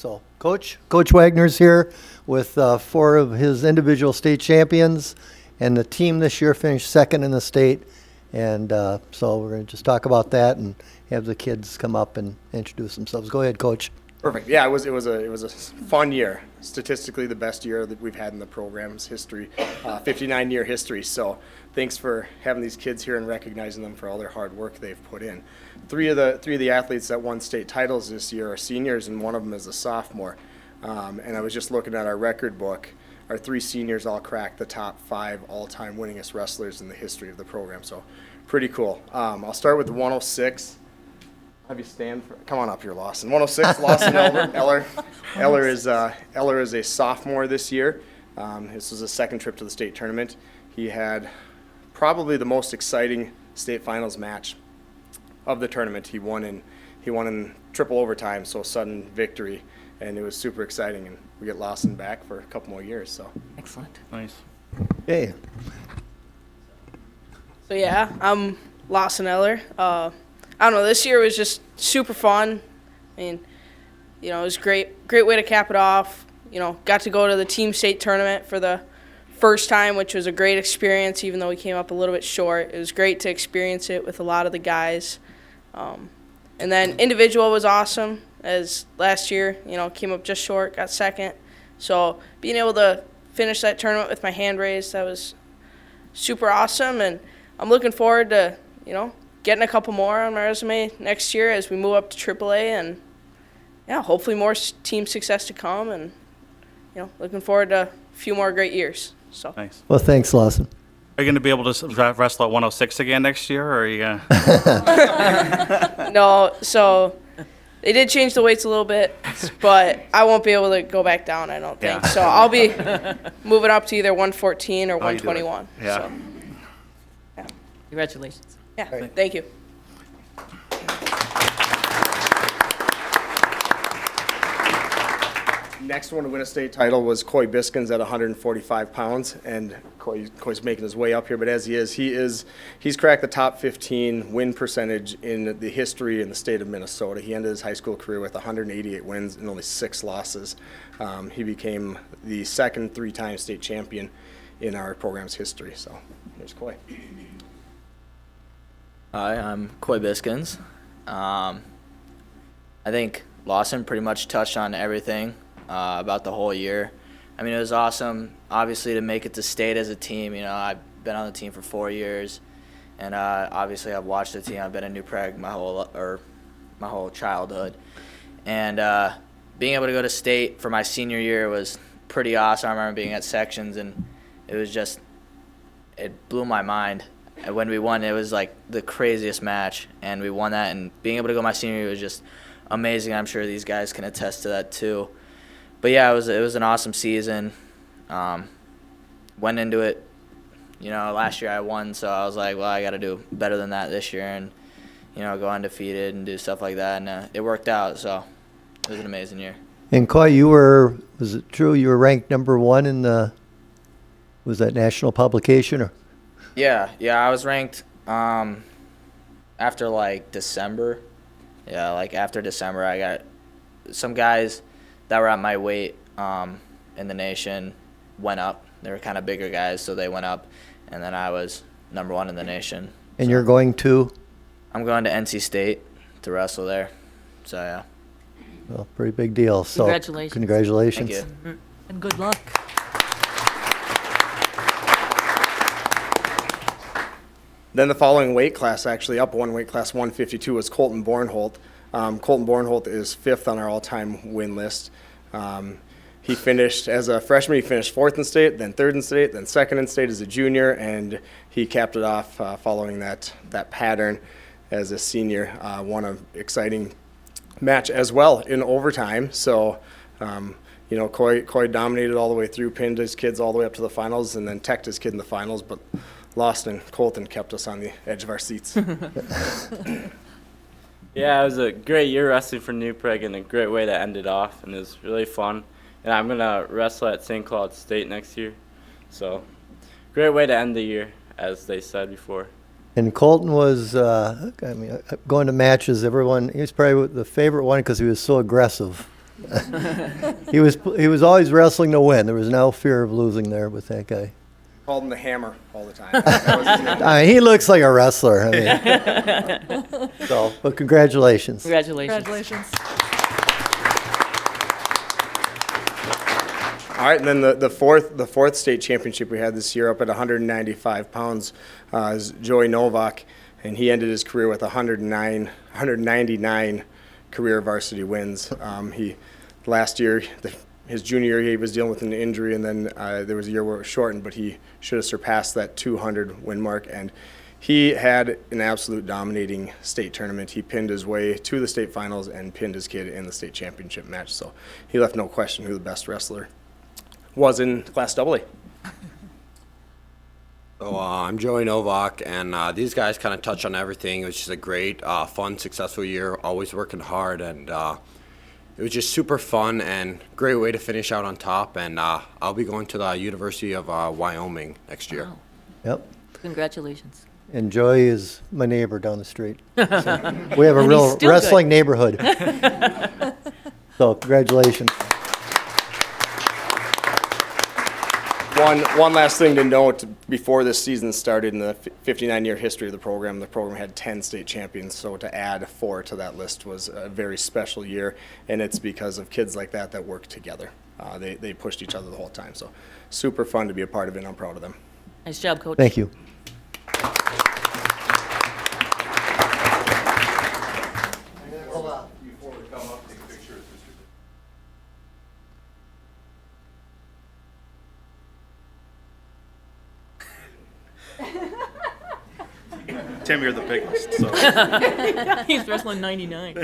So, Coach Wagner's here with 4 of his individual state champions, and the team this year finished second in the state. And so we're going to just talk about that and have the kids come up and introduce themselves. Go ahead, Coach. Perfect. Yeah, it was a fun year. Statistically, the best year that we've had in the program's history, 59-year history. So, thanks for having these kids here and recognizing them for all their hard work they've put in. Three of the athletes that won state titles this year are seniors, and one of them is a sophomore. And I was just looking at our record book. Our 3 seniors all cracked the top 5 all-time winningest wrestlers in the history of the program. So, pretty cool. I'll start with the 106. Have you stand for, come on up here, Lawson. 106, Lawson Eller. Eller is a sophomore this year. This was his second trip to the state tournament. He had probably the most exciting state finals match of the tournament. He won in triple overtime, so sudden victory, and it was super exciting. And we get Lawson back for a couple more years. So Excellent. Nice. Hey. So yeah, I'm Lawson Eller. I don't know, this year was just super fun. I mean, it was great way to cap it off. Got to go to the team state tournament for the first time, which was a great experience, even though we came up a little bit short. It was great to experience it with a lot of the guys. And then individual was awesome, as last year, came up just short, got second. So being able to finish that tournament with my hand raised, that was super awesome. And I'm looking forward to, getting a couple more on my resume next year as we move up to AAA, and yeah, hopefully more team success to come, and looking forward to a few more great years. So Nice. Well, thanks, Lawson. Are you going to be able to wrestle at 106 again next year, or are you going to? No, so they did change the weights a little bit, but I won't be able to go back down, I don't think. Yeah. So I'll be moving up to either 114 or Oh, you do it. 121. Yeah. So, yeah. Congratulations. Yeah. Right. Thank you. next one to win a state title was Coy Biskins at 145 pounds, and Coy's making his way up here, but as he's cracked the top 15 win percentage in the history in the state of Minnesota. He ended his high school career with 188 wins and only 6 losses. He became the second 3-time state champion in our program's history. So here's Coy. Hi, I'm Coy Biskins. I think Lawson pretty much touched on everything about the whole year. I mean, it was awesome, obviously, to make it to state as a team. You know, I've been on the team for 4 years, and obviously I've watched the team. I've been in New Prague my whole childhood, and being able to go to state for my senior year was pretty awesome. I remember being at sections, and it blew my mind. And when we won, it was like the craziest match, and we won that. And being able to go my senior year was just amazing. I'm sure these guys can attest to that too. But yeah, it was an awesome season. Went into it, you know, last year I won, so I was like, well, I got to do better than that this year, and you know, go undefeated and do stuff like that. And it worked out, so it was an amazing year. And Coy, was it true you were ranked #1 in was that national publication or? Yeah, I was ranked after like December. Yeah, like after December, I got some guys that were at my weight in the nation went up. They were kind of bigger guys, so they went up, and then I was #1 in the nation. And you're going to? I'm going to NC State to wrestle there. So yeah. Well, pretty big deal. So Congratulations. Congratulations. Thank you. And good luck. Then the following weight class, actually up one weight class, 152, was Colton Bornholt. Colton Bornholt is 5th on our all-time win list. He finished, as a freshman, he finished 4th in state, then 3rd in state, then 2nd in state as a junior, and he capped it off following that pattern as a senior. Won an exciting match as well in overtime. So, you know, Coy dominated all the way through, pinned his kids all the way up to the finals, and then teched his kid in the finals, but lost, and Colton kept us on the edge of our seats. Yeah, it was a great year wrestling for New Prague and a great way to end it off, and it was really fun. And I'm going to wrestle at St. Cloud State next year. So, great way to end the year, as they said before. And Colton was, going to matches, he was probably the favorite one because he was so aggressive. He was always wrestling to win. There was no fear of losing there with that guy. Called him the Hammer all the time. That was his name. I mean, he looks like a wrestler. I mean, so, but congratulations. Congratulations. Congratulations. All right, and then the fourth state championship we had this year up at 195 pounds is Joey Novak, and he ended his career with 199 career varsity wins. Last year, his junior year, he was dealing with an injury, and then there was a year where it was shortened, but he should have surpassed that 200 win mark, and he had an absolute dominating state tournament. He pinned his way to the state finals and pinned his kid in the state championship match, so he left no question who the best wrestler was in Class AA. So I'm Joey Novak, and these guys kind of touch on everything. It was just a great, fun, successful year, always working hard, and it was just super fun and great way to finish out on top. And I'll be going to the University of Wyoming next year. Wow. Yep. Congratulations. And Joey is my neighbor down the street. So we have a And real he's still wrestling good. neighborhood. So congratulations. One last thing to note before this season started, in the 59-year history of the program had 10 state champions, so to add 4 to that list was a very special year, and it's because of kids like that work together. They pushed each other the whole time, so super fun to be a part of it, and I'm proud of them. Nice job, Coach. Thank you. Tim, you're the biggest, so. He's wrestling 99.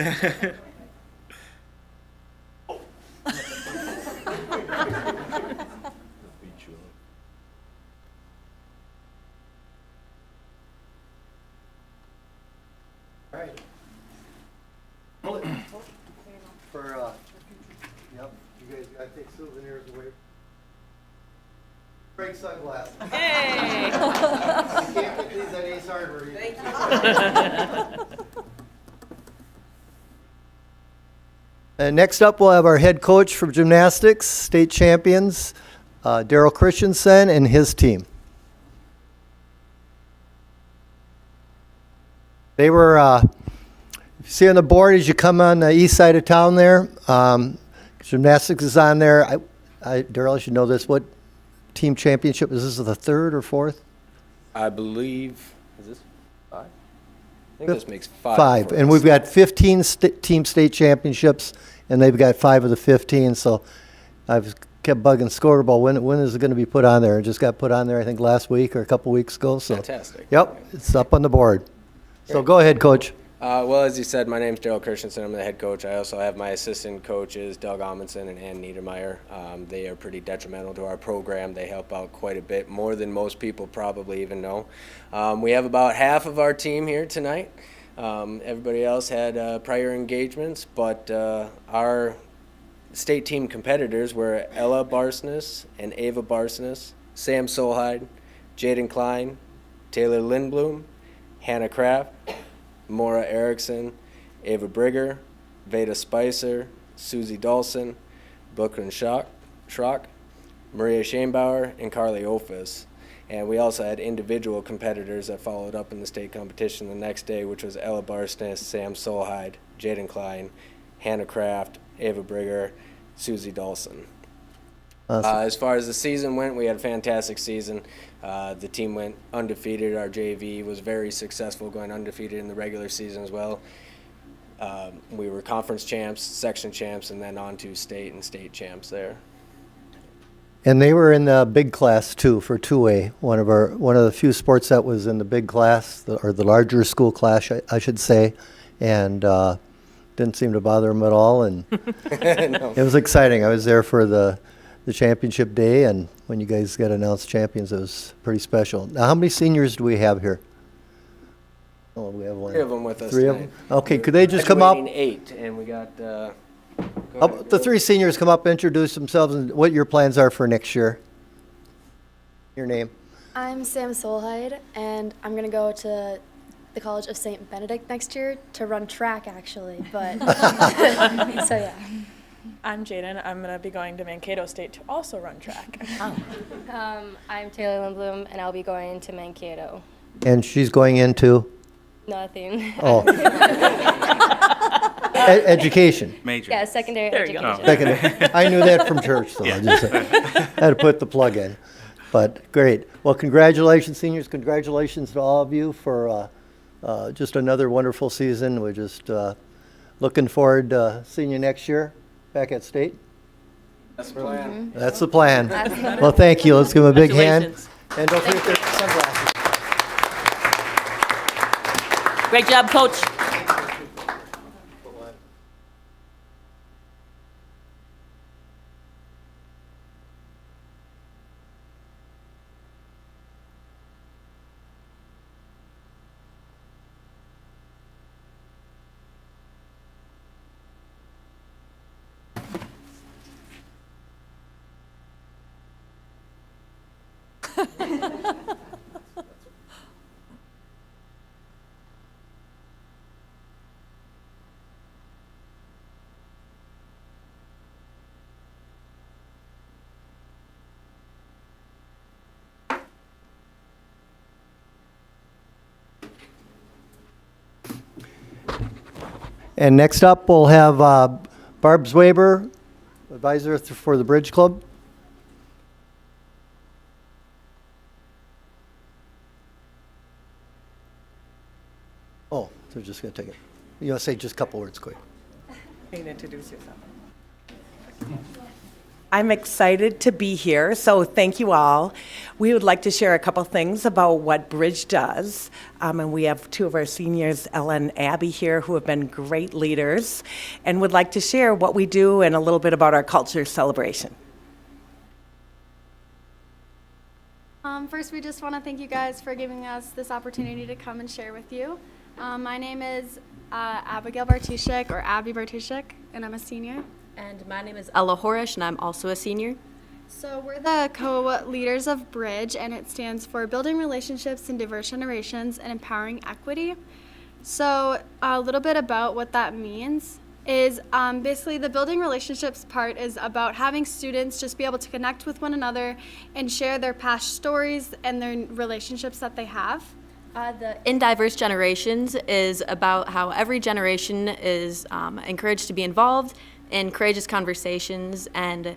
Yep, you guys gotta take souvenirs away. Break sunglasses. Hey! You can't get these at Ace Hardware either. And next up, we'll have our head coach for gymnastics, state champions, Daryl Christensen and his team. They were, if you see on the board as you come on the east side of town there, gymnastics is on there. Daryl, you should know this. What team championship is this? The third or fourth? I believe, is this 5? I think this makes 5. Five. for And us. we've got 15 team state championships, and they've got 5 of the 15. So I've kept bugging Scoreball. When is it going to be put on there? It just got put on there, I think, last week or a couple weeks ago. So Fantastic. yep, it's up on the board. So go ahead, Coach. Well, as you said, my name's Daryl Christensen. I'm the head coach. I also have my assistant coaches, Doug Amundsen and Ann Niedermeyer. They are pretty detrimental to our program. They help out quite a bit, more than most people probably even know. We have about half of our team here tonight. Everybody else had prior engagements, but our state team competitors were Ella Barsness and Ava Barsness, Sam Solheide, Jaden Klein, Taylor Lindblom, Hannah Kraft, Maura Erickson, Ava Brigger, Veda Spicer, Susie Dawson, Brooklyn Schrock, Maria Schanbauer, and Carly Ofis. And we also had individual competitors that followed up in the state competition the next day, which was Ella Barsness, Sam Solheide, Jaden Klein, Hannah Kraft, Ava Brigger, Susie Dawson. Awesome. As far as the season went, we had a fantastic season. The team went undefeated. Our JV was very successful, going undefeated in the regular season as well. We were conference champs, section champs, and then on to state and state champs there. And they were in the big class too for 2A, one of the few sports that was in the big class, or the larger school class, I should say, and didn't seem to bother them at all. And No. it was exciting. I was there for the championship day, and when you guys got announced champions, it was pretty special. Now, how many seniors do we have here? Oh, we have one. 3 of them with us 3 of tonight. them? Okay, could they just come up? Graduating 8, and we got. Go How ahead, about the Bill. 3 seniors come up, introduce themselves, and what your plans are for next year. Your name? I'm Sam Solheide, and I'm going to go to the College of St. Benedict next year to run track, actually. But so, yeah. I'm Jaden. I'm going to be going to Mankato State to also run track. I'm Taylor Lindblom, and I'll be going to Mankato. And she's going into Nothing. oh education. Major. Yeah, secondary There you education. go. Second, I knew that from church, so I just had to put the plug in. But great. Well, congratulations, seniors. Congratulations to all of you for just another wonderful season. We're just looking forward to seeing you next year back at state. That's the plan. That's the plan. Well, thank you. Let's give them a big hand. Congratulations. And don't forget their sunglasses. Great job, Coach. And next up, we'll have Barb Zwaber, advisor for the Bridge Club. Oh, they're just going to take it. You want to say just a couple words quick? You can introduce yourself. I'm excited to be here, so thank you all. We would like to share a couple things about what Bridge does. And we have two of our seniors, Ella and Abby, here, who have been great leaders, and would like to share what we do and a little bit about our culture celebration. First, we just want to thank you guys for giving us this opportunity to come and share with you. My name is Abigail Bartushek, or Abby Bartushek, and I'm a senior. And my name is Ella Horish, and I'm also a senior. So we're the co-leaders of Bridge, and it stands for Building Relationships in Diverse Generations and Empowering Equity. So a little bit about what that means is basically the building relationships part is about having students just be able to connect with one another and share their past stories and their relationships that they have. The In Diverse Generations is about how every generation is encouraged to be involved in courageous conversations and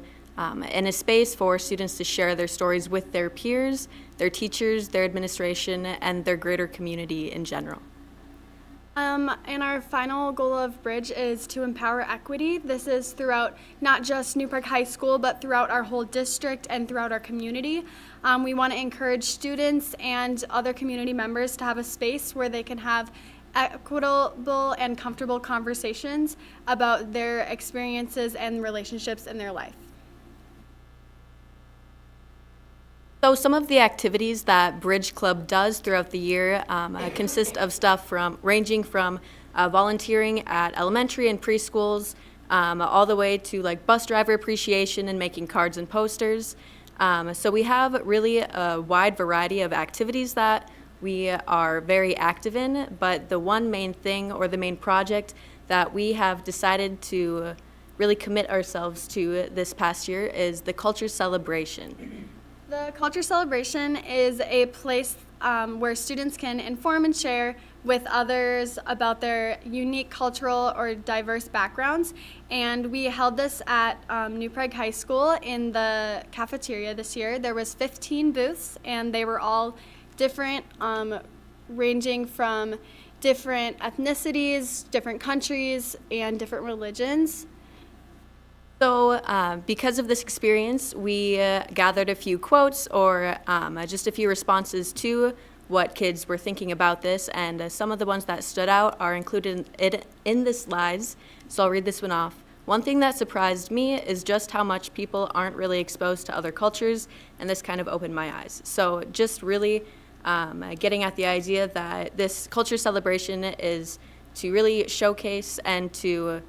in a space for students to share their stories with their peers, their teachers, their administration, and their greater community in general. And our final goal of Bridge is to empower equity. This is throughout not just New Park High School, but throughout our whole district and throughout our community. We want to encourage students and other community members to have a space where they can have equitable and comfortable conversations about their experiences and relationships in their life. So some of the activities that Bridge Club does throughout the year consist of stuff ranging from volunteering at elementary and preschools all the way to like bus driver appreciation and making cards and posters. So we have really a wide variety of activities that we are very active in, but the one main thing or the main project that we have decided to really commit ourselves to this past year is the Culture Celebration. The Culture Celebration is a place where students can inform and share with others about their unique cultural or diverse backgrounds. And we held this at New Prague High School in the cafeteria this year. There was 15 booths, and they were all different, ranging from different ethnicities, different countries, and different religions. So because of this experience, we gathered a few quotes or just a few responses to what kids were thinking about this, and some of the ones that stood out are included in the slides, so I'll read this one off. One thing that surprised me is just how much people aren't really exposed to other cultures, and this kind of opened my eyes. So just really getting at the idea that this culture celebration is to really showcase and to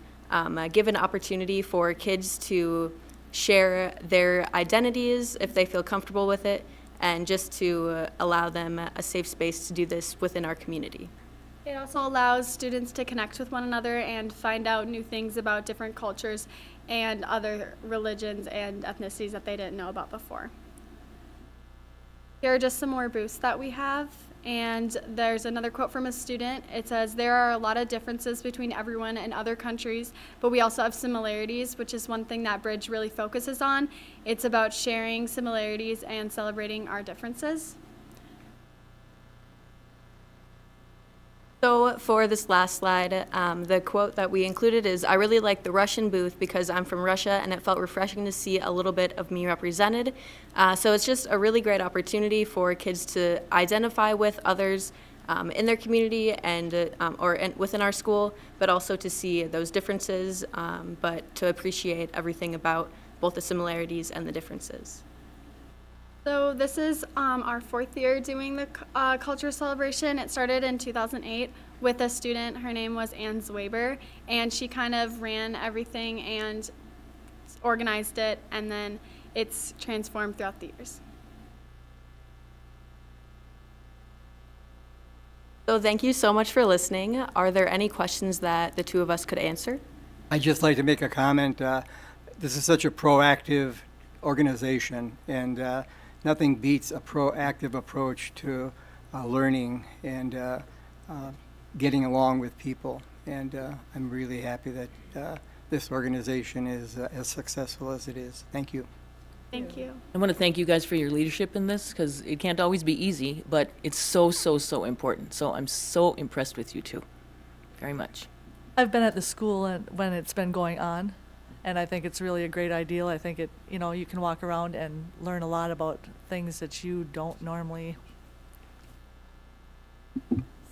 give an opportunity for kids to share their identities if they feel comfortable with it, and just to allow them a safe space to do this within our community. It also allows students to connect with one another and find out new things about different cultures and other religions and ethnicities that they didn't know about before. Here are just some more booths that we have. And there's another quote from a student. It says, "There are a lot of differences between everyone and other countries, but we also have similarities," which is one thing that Bridge really focuses on. It's about sharing similarities and celebrating our differences. So for this last slide, the quote that we included is, "I really like the Russian booth because I'm from Russia and it felt refreshing to see a little bit of me represented." So it's just a really great opportunity for kids to identify with others in their community and within our school, but also to see those differences, but to appreciate everything about both the similarities and the differences. So this is our 4th year doing the culture celebration. It started in 2008 with a student. Her name was Ann Zwaber, and she kind of ran everything and organized it, and then it's transformed throughout the years. So thank you so much for listening. Are there any questions that the two of us could answer? I'd just like to make a comment. This is such a proactive organization, and nothing beats a proactive approach to learning and getting along with people. And I'm really happy that this organization is as successful as it is. Thank you. Thank you. I want to thank you guys for your leadership in this, because it can't always be easy, but it's so, so, so important. So I'm so impressed with you two, very much. I've been at the school when it's been going on, and I think it's really a great ideal. I think you can walk around and learn a lot about things that you don't normally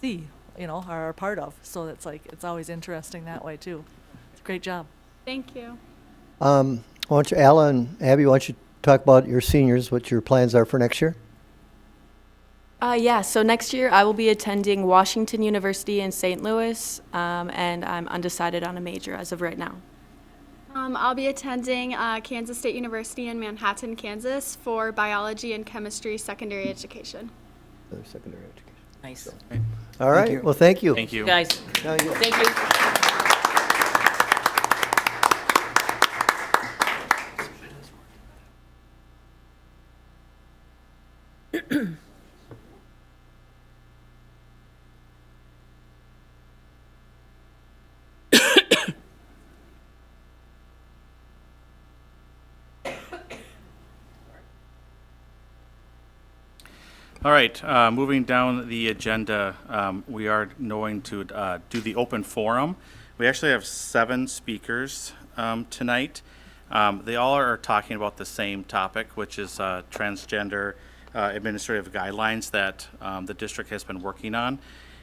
see, are a part of. So it's always interesting that way too. It's a great job. Thank you. Why don't you, Alla and Abby, why don't you talk about your seniors, what your plans are for next year? Yeah, so next year I will be attending Washington University in St. Louis, and I'm undecided on a major as of right now. I'll be attending Kansas State University in Manhattan, Kansas for biology and chemistry secondary education. Secondary education. Nice. All right. you. Well, thank you. Thank you. Guys, Now you- thank you. All right, moving down the agenda, we are going to do the open forum. We actually have 7 speakers tonight. They all are talking about the same topic, which is transgender administrative guidelines that the district has been working on.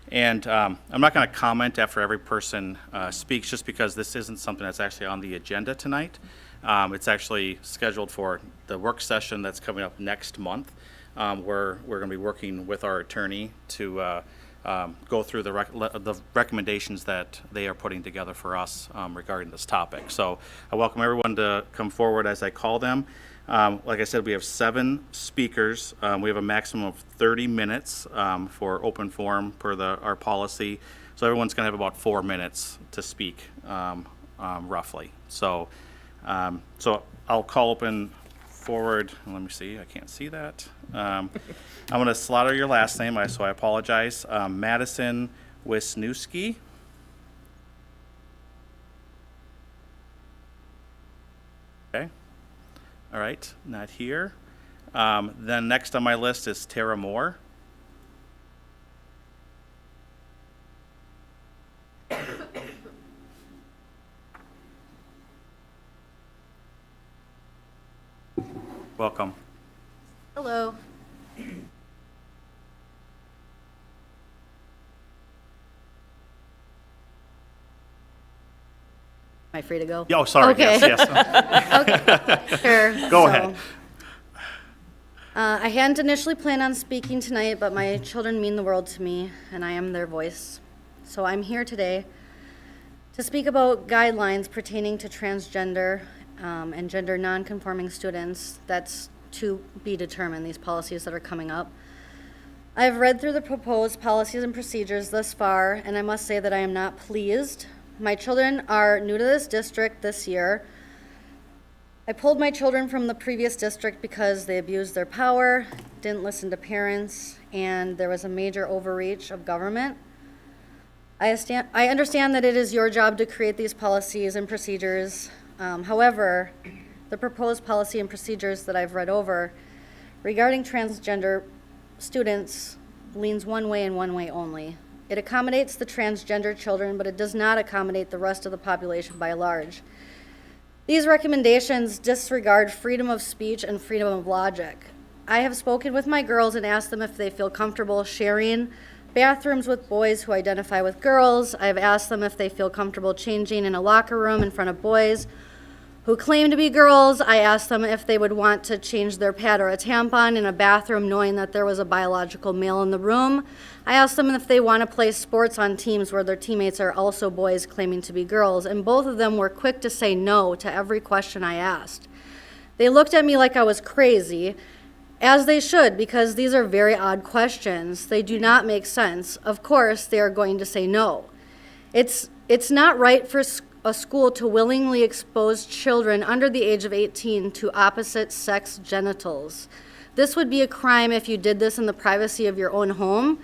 And I'm not going to comment after every person speaks, just because this isn't something that's actually on the agenda tonight. It's actually scheduled for the work session that's coming up next month. Where we're going to be working with our attorney to go through the recommendations that they are putting together for us regarding this topic. So I welcome everyone to come forward as I call them. Like I said, we have 7 speakers. We have a maximum of 30 minutes for open forum per our policy. So everyone's going to have about 4 minutes to speak, roughly. So I'll call open forward. Let me see. I can't see that. I'm going to slaughter your last name, so I apologize. Madison Wisniewski. Okay. All right. Not here. Then next on my list is Tara Moore. Welcome. Hello. Am I free to go? Oh, sorry. Okay. Yes. Okay. Sure. Go ahead. I hadn't initially planned on speaking tonight, but my children mean the world to me, and I am their voice. So I'm here today to speak about guidelines pertaining to transgender and gender nonconforming students. That's to be determined, these policies that are coming up. I've read through the proposed policies and procedures thus far, and I must say that I am not pleased. My children are new to this district this year. I pulled my children from the previous district because they abused their power, didn't listen to parents, and there was a major overreach of government. I understand that it is your job to create these policies and procedures. However, the proposed policy and procedures that I've read over regarding transgender students leans one way and one way only. It accommodates the transgender children, but it does not accommodate the rest of the population by large. These recommendations disregard freedom of speech and freedom of logic. I have spoken with my girls and asked them if they feel comfortable sharing bathrooms with boys who identify with girls. I've asked them if they feel comfortable changing in a locker room in front of boys who claim to be girls. I asked them if they would want to change their pad or a tampon in a bathroom knowing that there was a biological male in the room. I asked them if they want to play sports on teams where their teammates are also boys claiming to be girls, and both of them were quick to say no to every question I asked. They looked at me like I was crazy, as they should, because these are very odd questions. They do not make sense. Of course, they are going to say no. It's not right for a school to willingly expose children under the age of 18 to opposite sex genitals. This would be a crime if you did this in the privacy of your own home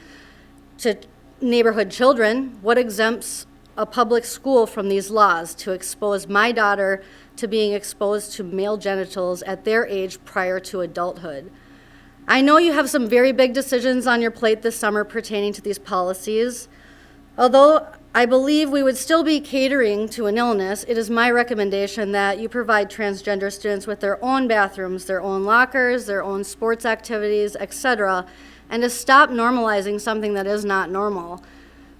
to neighborhood children. What exempts a public school from these laws to expose my daughter to being exposed to male genitals at their age prior to adulthood? I know you have some very big decisions on your plate this summer pertaining to these policies. Although I believe we would still be catering to an illness, it is my recommendation that you provide transgender students with their own bathrooms, their own lockers, their own sports activities, etc., and to stop normalizing something that is not normal.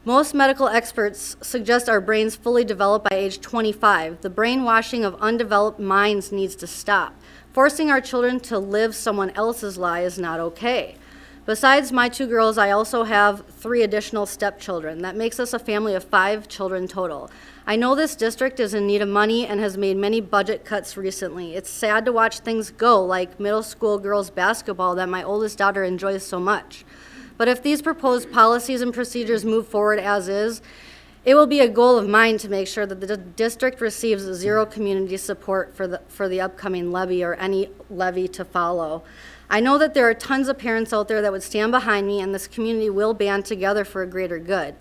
Most medical experts suggest our brains fully develop by age 25. The brainwashing of undeveloped minds needs to stop. Forcing our children to live someone else's lie is not okay. Besides my 2 girls, I also have 3 additional stepchildren. That makes us a family of 5 children total. I know this district is in need of money and has made many budget cuts recently. It's sad to watch things go, like middle school girls basketball that my oldest daughter enjoys so much. But if these proposed policies and procedures move forward as is, it will be a goal of mine to make sure that the district receives 0 community support for the upcoming levy or any levy to follow. I know that there are tons of parents out there that would stand behind me, and this community will band together for a greater good.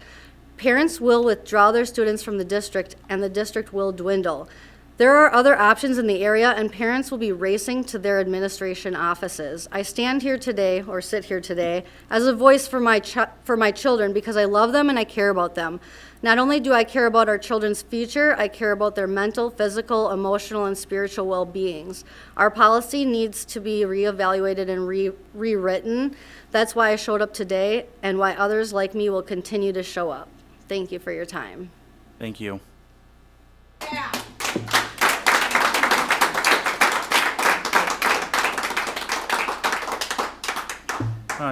Parents will withdraw their students from the district, and the district will dwindle. There are other options in the area, and parents will be racing to their administration offices. I stand here today, or sit here today, as a voice for my children because I love them and I care about them. Not only do I care about our children's future, I care about their mental, physical, emotional, and spiritual well-beings. Our policy needs to be reevaluated and rewritten. That's why I showed up today, and why others like me will continue to show up. Thank you for your time. Thank you.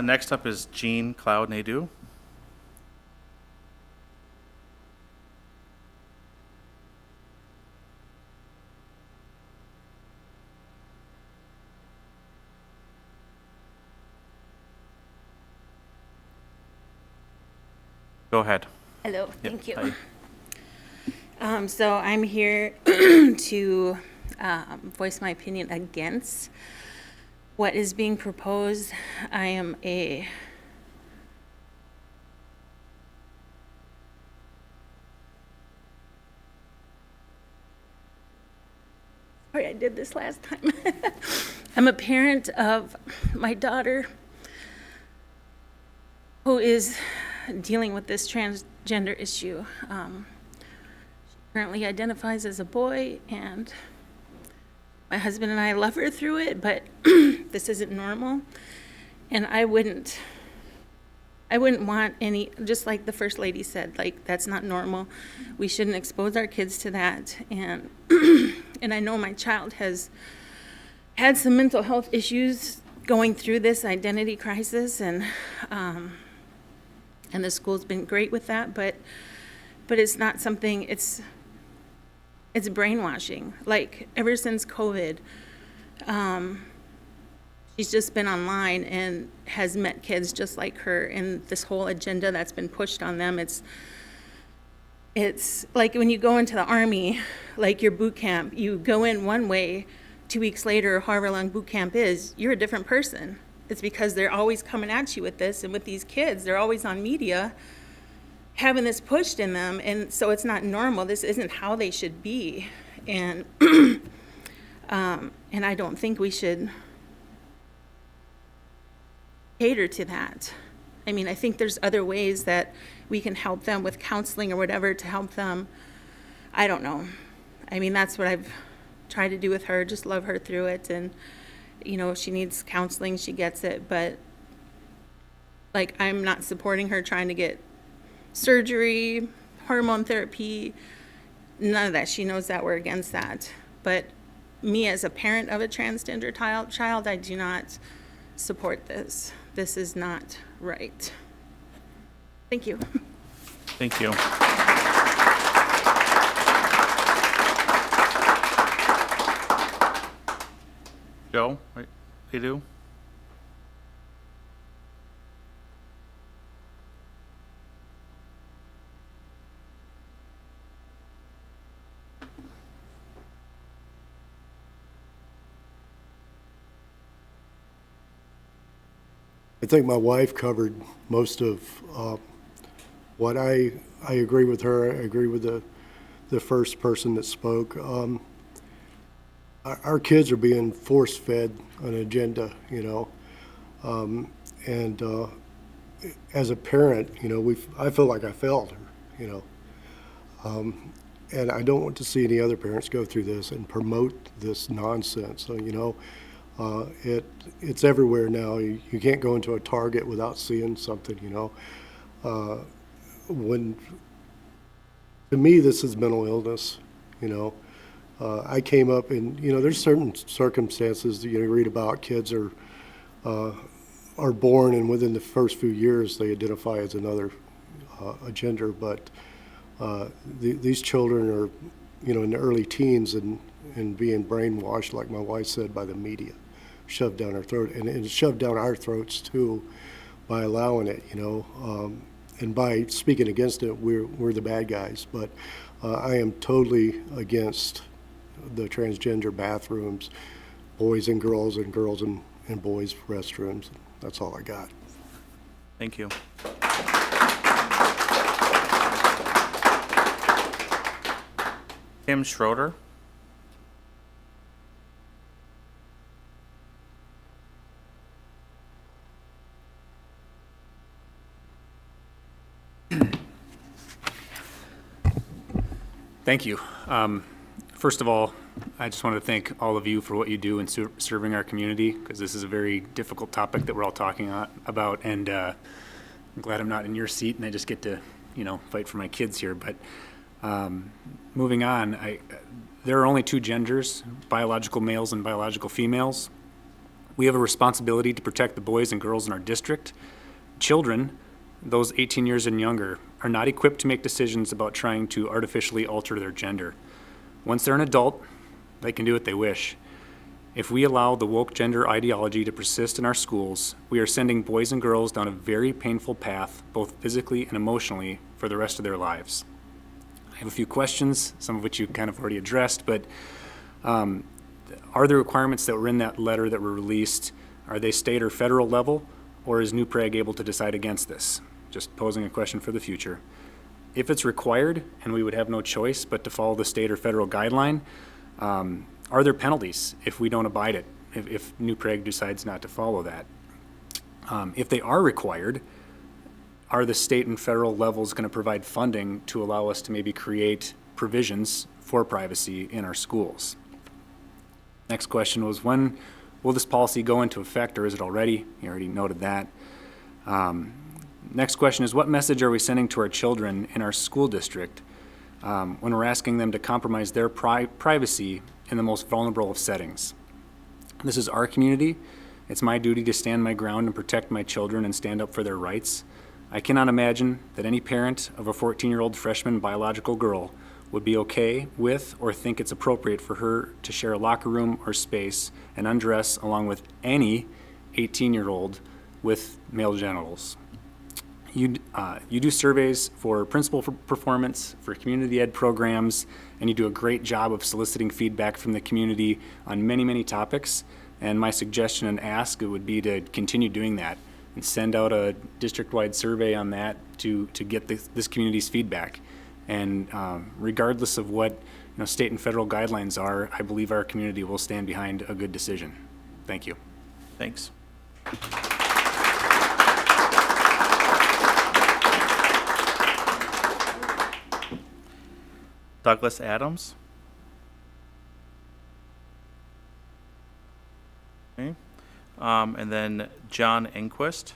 Next up is Jean Cloud Nadeau. Go ahead. Hello, thank you. Hi. So I'm here to voice my opinion against what is being proposed. I am sorry, I did this last time. I'm a parent of my daughter who is dealing with this transgender issue. She currently identifies as a boy, and my husband and I love her through it, but this isn't normal. And I wouldn't want any, just like the First Lady said, like, that's not normal. We shouldn't expose our kids to that. And and I know my child has had some mental health issues going through this identity crisis, and the school's been great with that, but it's not something, it's brainwashing. Like, ever since COVID, she's just been online and has met kids just like her, and this whole agenda that's been pushed on them, it's like when you go into the Army, like your boot camp, you go in one way 2 weeks later, or however long boot camp is, you're a different person. It's because they're always coming at you with this, and with these kids, they're always on media having this pushed in them, and so it's not normal. This isn't how they should be, and and I don't think we should cater to that. I mean, I think there's other ways that we can help them with counseling or whatever to help them. I don't know. I mean, that's what I've tried to do with her, just love her through it, and you know, if she needs counseling, she gets it, but like, I'm not supporting her trying to get surgery, hormone therapy, none of that. She knows that we're against that. But me as a parent of a transgender child, I do not support this. This is not right. Thank you. Thank you. Joe, they do? I think my wife covered most of what I agree with her. I agree with the first person that spoke. Our kids are being force-fed an agenda, you know, and as a parent, you know, I feel like I failed her, you know, and I don't want to see any other parents go through this and promote this nonsense. So, you know, it's everywhere now. You can't go into a Target without seeing something, you know. To me, this is mental illness, you know. I came up in, you know, there's certain circumstances that you read about. Kids are born, and within the first few years they identify as another gender, but these children are, you know, in the early teens and being brainwashed, like my wife said, by the media, shoved down our throat, and it's shoved down our throats too by allowing it, you know, and by speaking against it, we're the bad guys. But I am totally against the transgender bathrooms, boys and girls and boys restrooms. That's all I got. Thank you. Kim Schroeder. Thank you. First of all, I just want to thank all of you for what you do in serving our community, because this is a very difficult topic that we're all talking about, and I'm glad I'm not in your seat and I just get to, you know, fight for my kids here. But moving on, there are only two genders, biological males and biological females. We have a responsibility to protect the boys and girls in our district. Children, those 18 years and younger, are not equipped to make decisions about trying to artificially alter their gender. Once they're an adult, they can do what they wish. If we allow the woke gender ideology to persist in our schools, we are sending boys and girls down a very painful path, both physically and emotionally, for the rest of their lives. I have a few questions, some of which you kind of already addressed, but are the requirements that were in that letter that were released, are they state or federal level, or is New Prague able to decide against this? Just posing a question for the future. If it's required, and we would have no choice but to follow the state or federal guideline, are there penalties if we don't abide it, if New Prague decides not to follow that? If they are required, are the state and federal levels going to provide funding to allow us to maybe create provisions for privacy in our schools? Next question was, when will this policy go into effect, or is it already? You already noted that. Next question is, what message are we sending to our children in our school district when we're asking them to compromise their privacy in the most vulnerable of settings? This is our community. It's my duty to stand my ground and protect my children and stand up for their rights. I cannot imagine that any parent of a 14-year-old freshman biological girl would be okay with or think it's appropriate for her to share a locker room or space and undress along with any 18-year-old with male genitals. you do surveys for principal performance, for community ed programs, and you do a great job of soliciting feedback from the community on many, many topics. And my suggestion and ask would be to continue doing that and send out a district-wide survey on that to get this community's feedback. And regardless of what state and federal guidelines are, I believe our community will stand behind a good decision. Thank you. Thanks. Douglas Adams. Okay. And then John Enquist.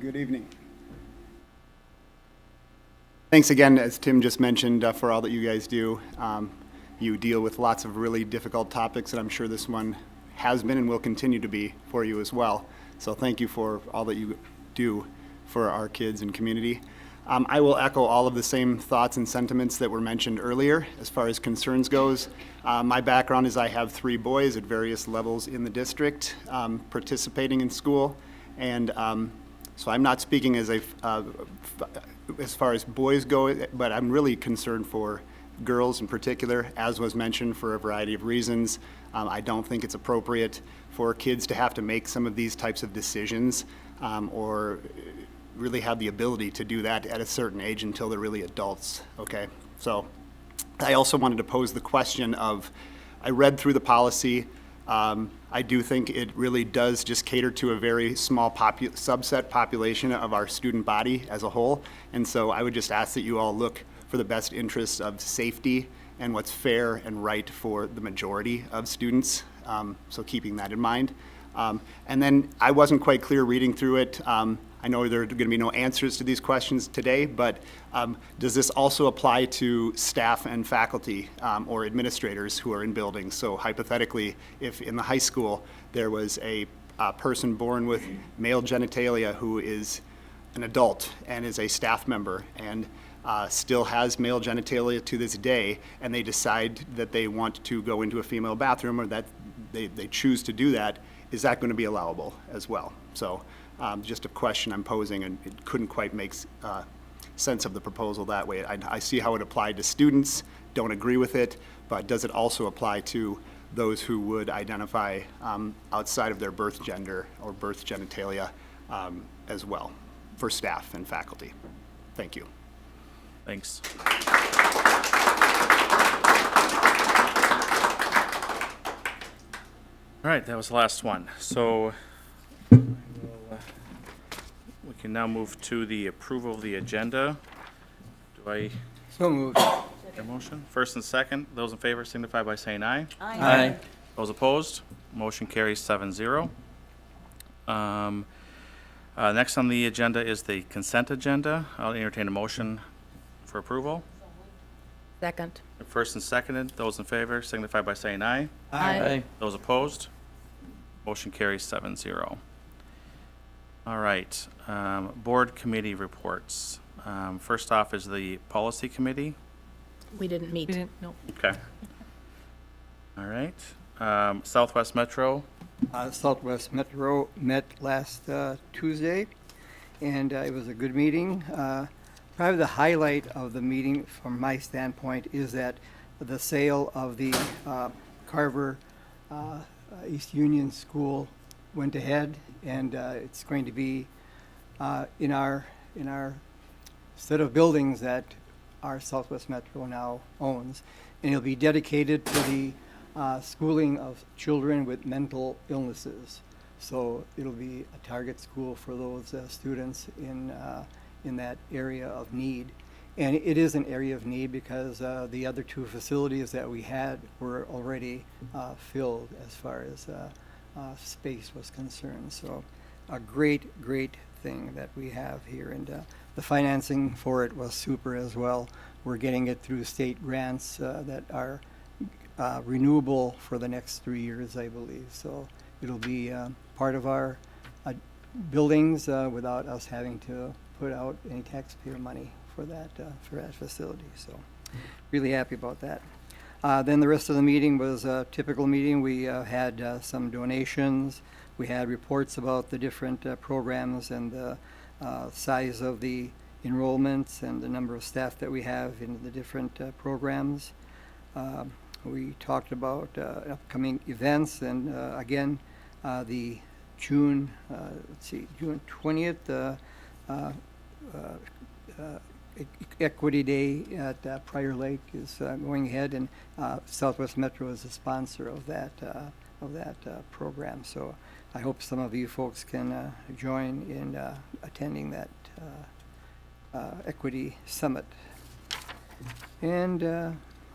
Good evening. Thanks again, as Tim just mentioned, for all that you guys do. You deal with lots of really difficult topics, and I'm sure this one has been and will continue to be for you as well. So thank you for all that you do for our kids and community. I will echo all of the same thoughts and sentiments that were mentioned earlier as far as concerns goes. My background is I have 3 boys at various levels in the district participating in school, and so I'm not speaking as far as boys go, but I'm really concerned for girls in particular, as was mentioned, for a variety of reasons. I don't think it's appropriate for kids to have to make some of these types of decisions or really have the ability to do that at a certain age until they're really adults, okay? So I also wanted to pose the question of, I read through the policy. I do think it really does just cater to a very small subset population of our student body as a whole. And so I would just ask that you all look for the best interests of safety and what's fair and right for the majority of students. So keeping that in mind. And then I wasn't quite clear reading through it. I know there are going to be no answers to these questions today, but does this also apply to staff and faculty or administrators who are in buildings? So hypothetically, if in the high school there was a person born with male genitalia who is an adult and is a staff member and still has male genitalia to this day, and they decide that they want to go into a female bathroom or that they choose to do that, is that going to be allowable as well? So just a question I'm posing, and it couldn't quite make sense of the proposal that way. I see how it applied to students, don't agree with it, but does it also apply to those who would identify outside of their birth gender or birth genitalia as well for staff and faculty? Thank you. Thanks. All right, that was the last one. So we can now move to the approval of the agenda. Do I? So moved. A motion? First and second. Those in favor signify by saying aye. Aye. Aye. Those opposed? Motion carries 7-0. Next on the agenda is the consent agenda. I'll entertain a motion for approval. Second. First and seconded. Those in favor signify by saying aye. Aye. Aye. Those opposed? Motion carries 7-0. All right. Board committee reports. First off is the policy committee. We didn't meet. No. Okay. All right. Southwest Metro. Southwest Metro met last Tuesday, and it was a good meeting. Probably the highlight of the meeting from my standpoint is that the sale of the Carver East Union School went ahead, and it's going to be in our set of buildings that our Southwest Metro now owns, and it'll be dedicated to the schooling of children with mental illnesses. So it'll be a target school for those students in that area of need. And it is an area of need because the other 2 facilities that we had were already filled as far as space was concerned. So a great thing that we have here, and the financing for it was super as well. We're getting it through state grants that are renewable for the next 3 years, I believe. So it'll be part of our buildings without us having to put out any taxpayer money for that facility. So really happy about that. Then the rest of the meeting was a typical meeting. We had some donations. We had reports about the different programs and the size of the enrollments and the number of staff that we have in the different programs. We talked about upcoming events and again, the June 20th Equity Day at Prior Lake is going ahead, and Southwest Metro is a sponsor of that program. So I hope some of you folks can join in attending that Equity Summit. And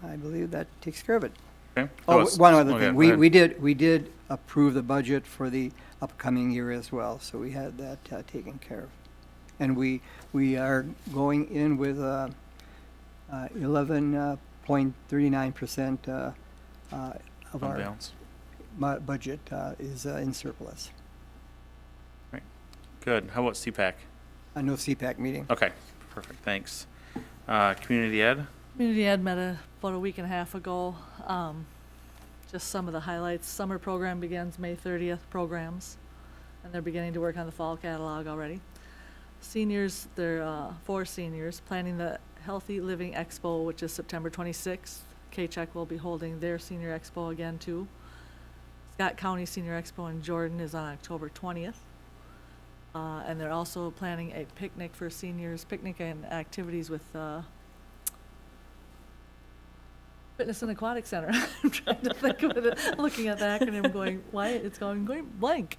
I believe that takes care of it. Okay. Oh, one other Okay, thing. go ahead. We did approve the budget for the upcoming year as well, so we had that taken care of. And we are going in with 11.39% of our balance. budget is in surplus. Right. Good. How about CPAC? No CPAC meeting. Okay, perfect, thanks. Community ed? Community Ed met about a week and a half ago. Just some of the highlights. Summer program begins May 30th, programs, and they're beginning to work on the fall catalog already. Seniors, there are 4 seniors planning the Healthy Living Expo, which is September 26th. K-Check will be holding their senior expo again too. Scott County Senior Expo in Jordan is on October 20th. And they're also planning a picnic for seniors, picnic and activities with Fitness and Aquatic Center. I'm trying to think of it, looking at the acronym going, why it's going blank,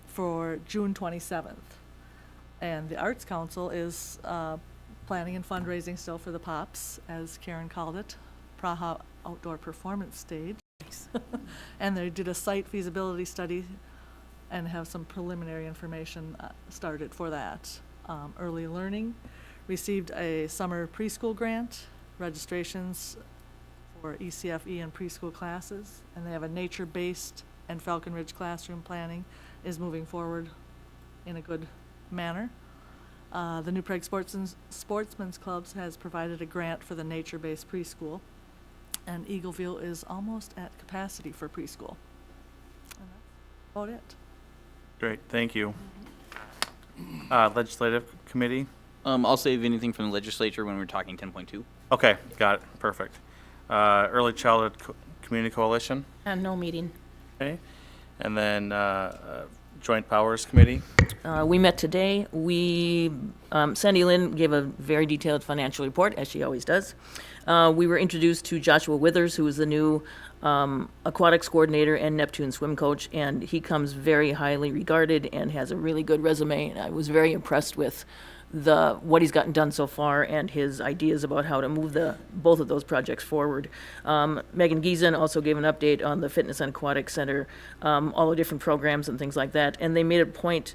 for June 27th. And the Arts Council is planning and fundraising still for the POPs, as Karen called it, Praha Outdoor Performance Stage. And they did a site feasibility study and have some preliminary information started for that. Early Learning received a summer preschool grant, registrations for ECFE and preschool classes, and they have a nature-based and Falcon Ridge classroom planning is moving forward in a good manner. The New Prague Sportsmen's Clubs has provided a grant for the nature-based preschool, and Eagleville is almost at capacity for preschool. And that's about it. Great, thank you. Legislative committee? I'll save anything from the legislature when we're talking 10.2. Okay, got it, perfect. Early Childhood Community Coalition? And no meeting. Okay, and then Joint Powers Committee? We met today. Sandy Lynn gave a very detailed financial report, as she always does. We were introduced to Joshua Withers, who is the new aquatics coordinator and Neptune swim coach, and he comes very highly regarded and has a really good resume. And I was very impressed with what he's gotten done so far and his ideas about how to move both of those projects forward. Megan Giesen also gave an update on the Fitness and Aquatic Center, all the different programs and things like that. And they made a point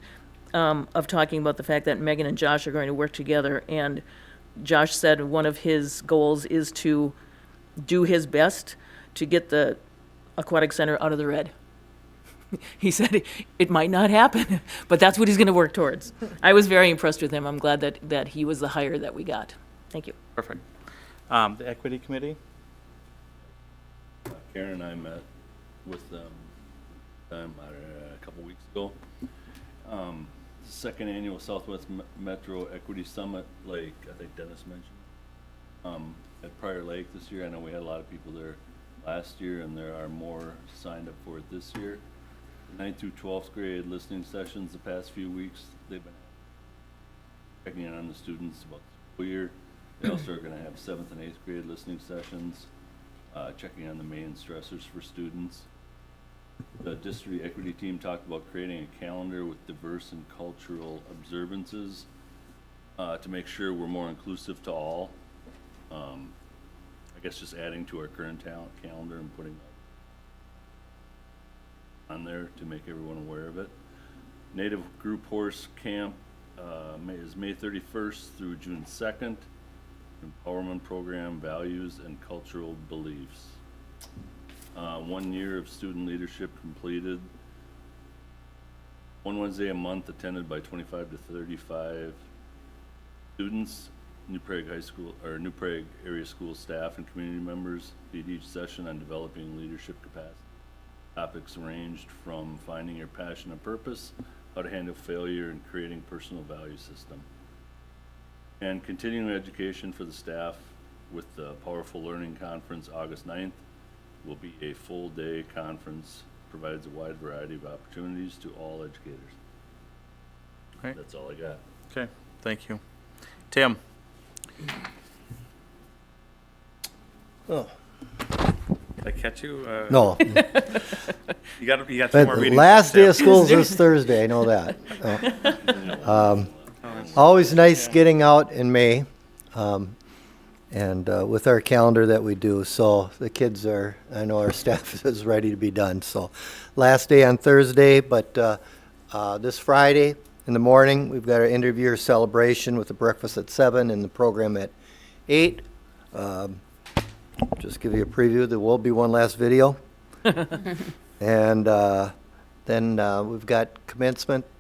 of talking about the fact that Megan and Josh are going to work together. And Josh said one of his goals is to do his best to get the Aquatic Center out of the red. He said it might not happen, but that's what he's going to work towards. I was very impressed with him. I'm glad that he was the hire that we got. Thank you. Perfect. The Equity Committee? Karen and I met with them a couple weeks ago. Second annual Southwest Metro Equity Summit, like I think Dennis mentioned, at Prior Lake this year. I know we had a lot of people there last year, and there are more signed up for it this year. 9th through 12th grade listening sessions the past few weeks, they've been checking in on the students about the school year. They also are going to have 7th and 8th grade listening sessions, checking on the main stressors for students. The district equity team talked about creating a calendar with diverse and cultural observances to make sure we're more inclusive to all. I guess just adding to our current calendar and putting on there to make everyone aware of it. Native Group Horse Camp is May 31st through June 2nd. Empowerment program, values and cultural beliefs. 1 year of student leadership completed. One Wednesday a month attended by 25 to 35 students. New Prague High School, or New Prague area school staff and community members lead each session on developing leadership capacity. Topics ranged from finding your passion and purpose, how to handle failure, and creating personal value system. And continuing education for the staff with the Powerful Learning Conference August 9th will be a full-day conference, provides a wide variety of opportunities to all educators. Okay. That's all I got. Okay, thank you. Tim? Oh. Did I catch you? No. You got two But more the readings. last day of Tim. school is this Thursday, I know that. Always nice getting out in May, and with our calendar that we do. So the kids are, I know our staff is ready to be done. So last day on Thursday, but this Friday in the morning, we've got our interviewer celebration with the breakfast at 7 and the program at 8. Just give you a preview, there will be one last video. And then we've got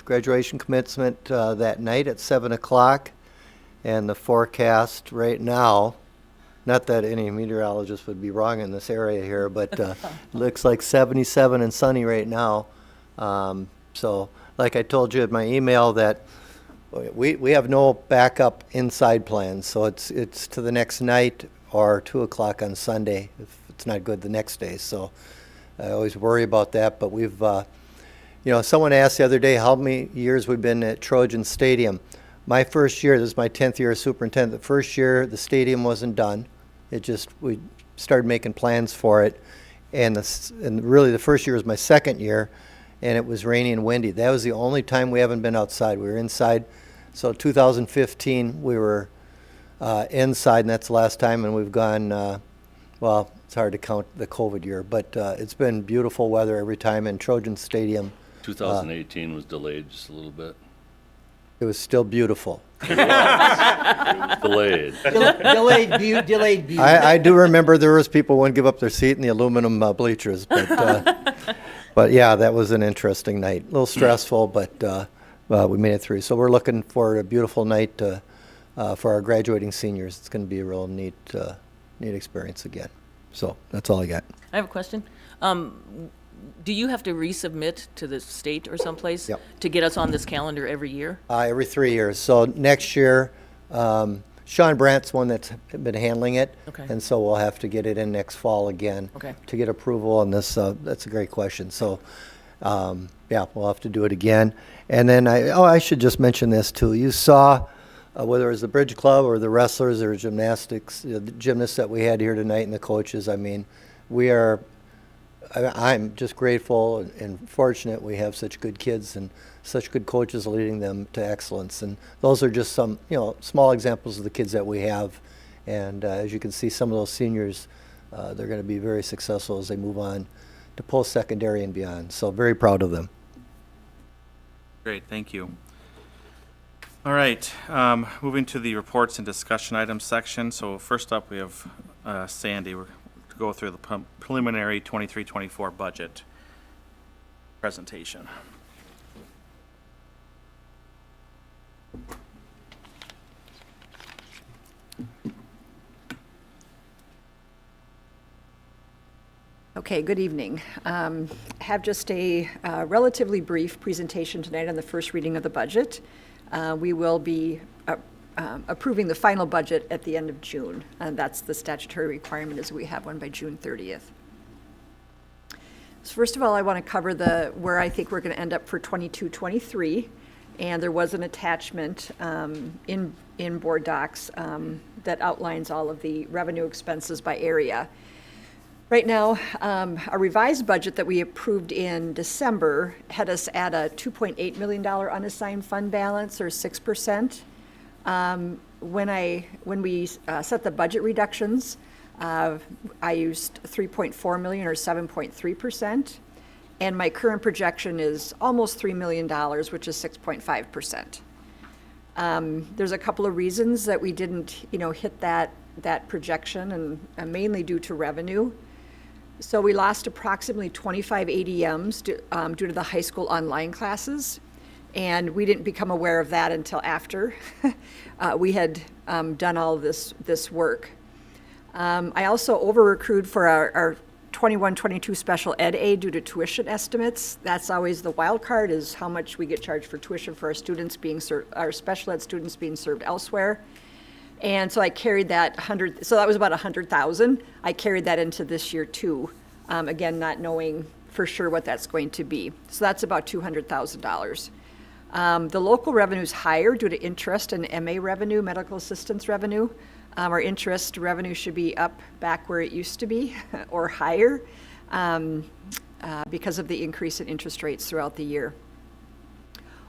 graduation commencement that night at 7 o'clock. And the forecast right now, not that any meteorologist would be wrong in this area here, but looks like 77 and sunny right now. So like I told you in my email that we have no backup inside plans. So it's to the next night or 2 o'clock on Sunday if it's not good the next day. So I always worry about that, but we've, someone asked the other day how many years we've been at Trojan Stadium. My first year, this is my 10th year as superintendent, the first year the stadium wasn't done. We started making plans for it. And really the first year was my second year, and it was rainy and windy. That was the only time we haven't been outside. We were inside. So 2015, we were inside, and that's the last time, and we've gone, well, it's hard to count the COVID year, but it's been beautiful weather every time in Trojan Stadium. 2018 was delayed just a little bit. It was still beautiful. Delayed. Delayed view. I do remember there was people who wouldn't give up their seat in the aluminum bleachers, but yeah, that was an interesting night. A little stressful, but we made it through. So we're looking for a beautiful night for our graduating seniors. It's going to be a real neat experience again. So that's all I got. I have a question. Do you have to resubmit to the state or someplace to get us on this calendar every year? Every 3 years. So next year, Sean Brandt's one that's been handling it. Okay. And so we'll have to get it in next fall again to get approval on this. That's a great question. So, we'll have to do it again. And then I should just mention this too. You saw, whether it was the Bridge Club or the wrestlers or gymnastics, the gymnasts that we had here tonight and the coaches, I mean, I'm just grateful and fortunate we have such good kids and such good coaches leading them to excellence. And those are just some, small examples of the kids that we have. And as you can see, some of those seniors, they're going to be very successful as they move on to post-secondary and beyond. So very proud of them. Great, thank you. All right, moving to the reports and discussion items section. So first up, we have Sandy. We're to go through the preliminary 23-24 budget presentation. Okay, good evening. Have just a relatively brief presentation tonight on the first reading of the budget. We will be approving the final budget at the end of June, and that's the statutory requirement, is we have one by June 30th. So first of all, I want to cover where I think we're going to end up for 22-23, and there was an attachment in board docs that outlines all of the revenue expenses by area. Right now, our revised budget that we approved in December had us at a $2.8 million unassigned fund balance, or 6%. When we set the budget reductions, I used 3.4 million, or 7.3%, and my current projection is almost $3 million, which is 6.5%. There's a couple of reasons that we didn't, hit that projection, and mainly due to revenue. So we lost approximately 25 ADMs due to the high school online classes, And we didn't become aware of that until after we had done all of this work. I also over-accrued for our 21-22 special ed aid due to tuition estimates. That's always the wild card, is how much we get charged for tuition for our students being served, our special ed students being served elsewhere. And so I carried that so that was about 100,000. I carried that into this year too. Again, not knowing for sure what that's going to be. So that's about $200,000. The local revenue is higher due to interest and MA revenue, medical assistance revenue. Our interest revenue should be up back where it used to be or higher because of the increase in interest rates throughout the year.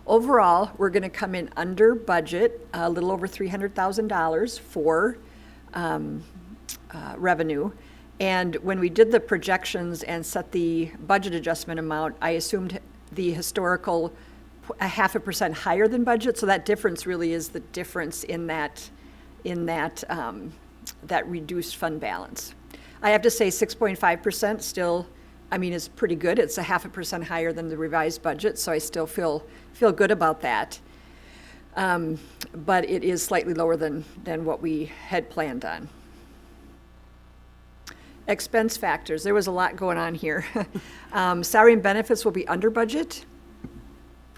Overall, we're going to come in under budget, a little over $300,000 for revenue. And when we did the projections and set the budget adjustment amount, I assumed the historical 0.5% higher than budget. So that difference really is the difference in that reduced fund balance. I have to say 6.5% still, I mean, is pretty good. It's 0.5% higher than the revised budget, so I still feel good about that. But it is slightly lower than what we had planned on. Expense factors, there was a lot going on here. Salary and benefits will be under budget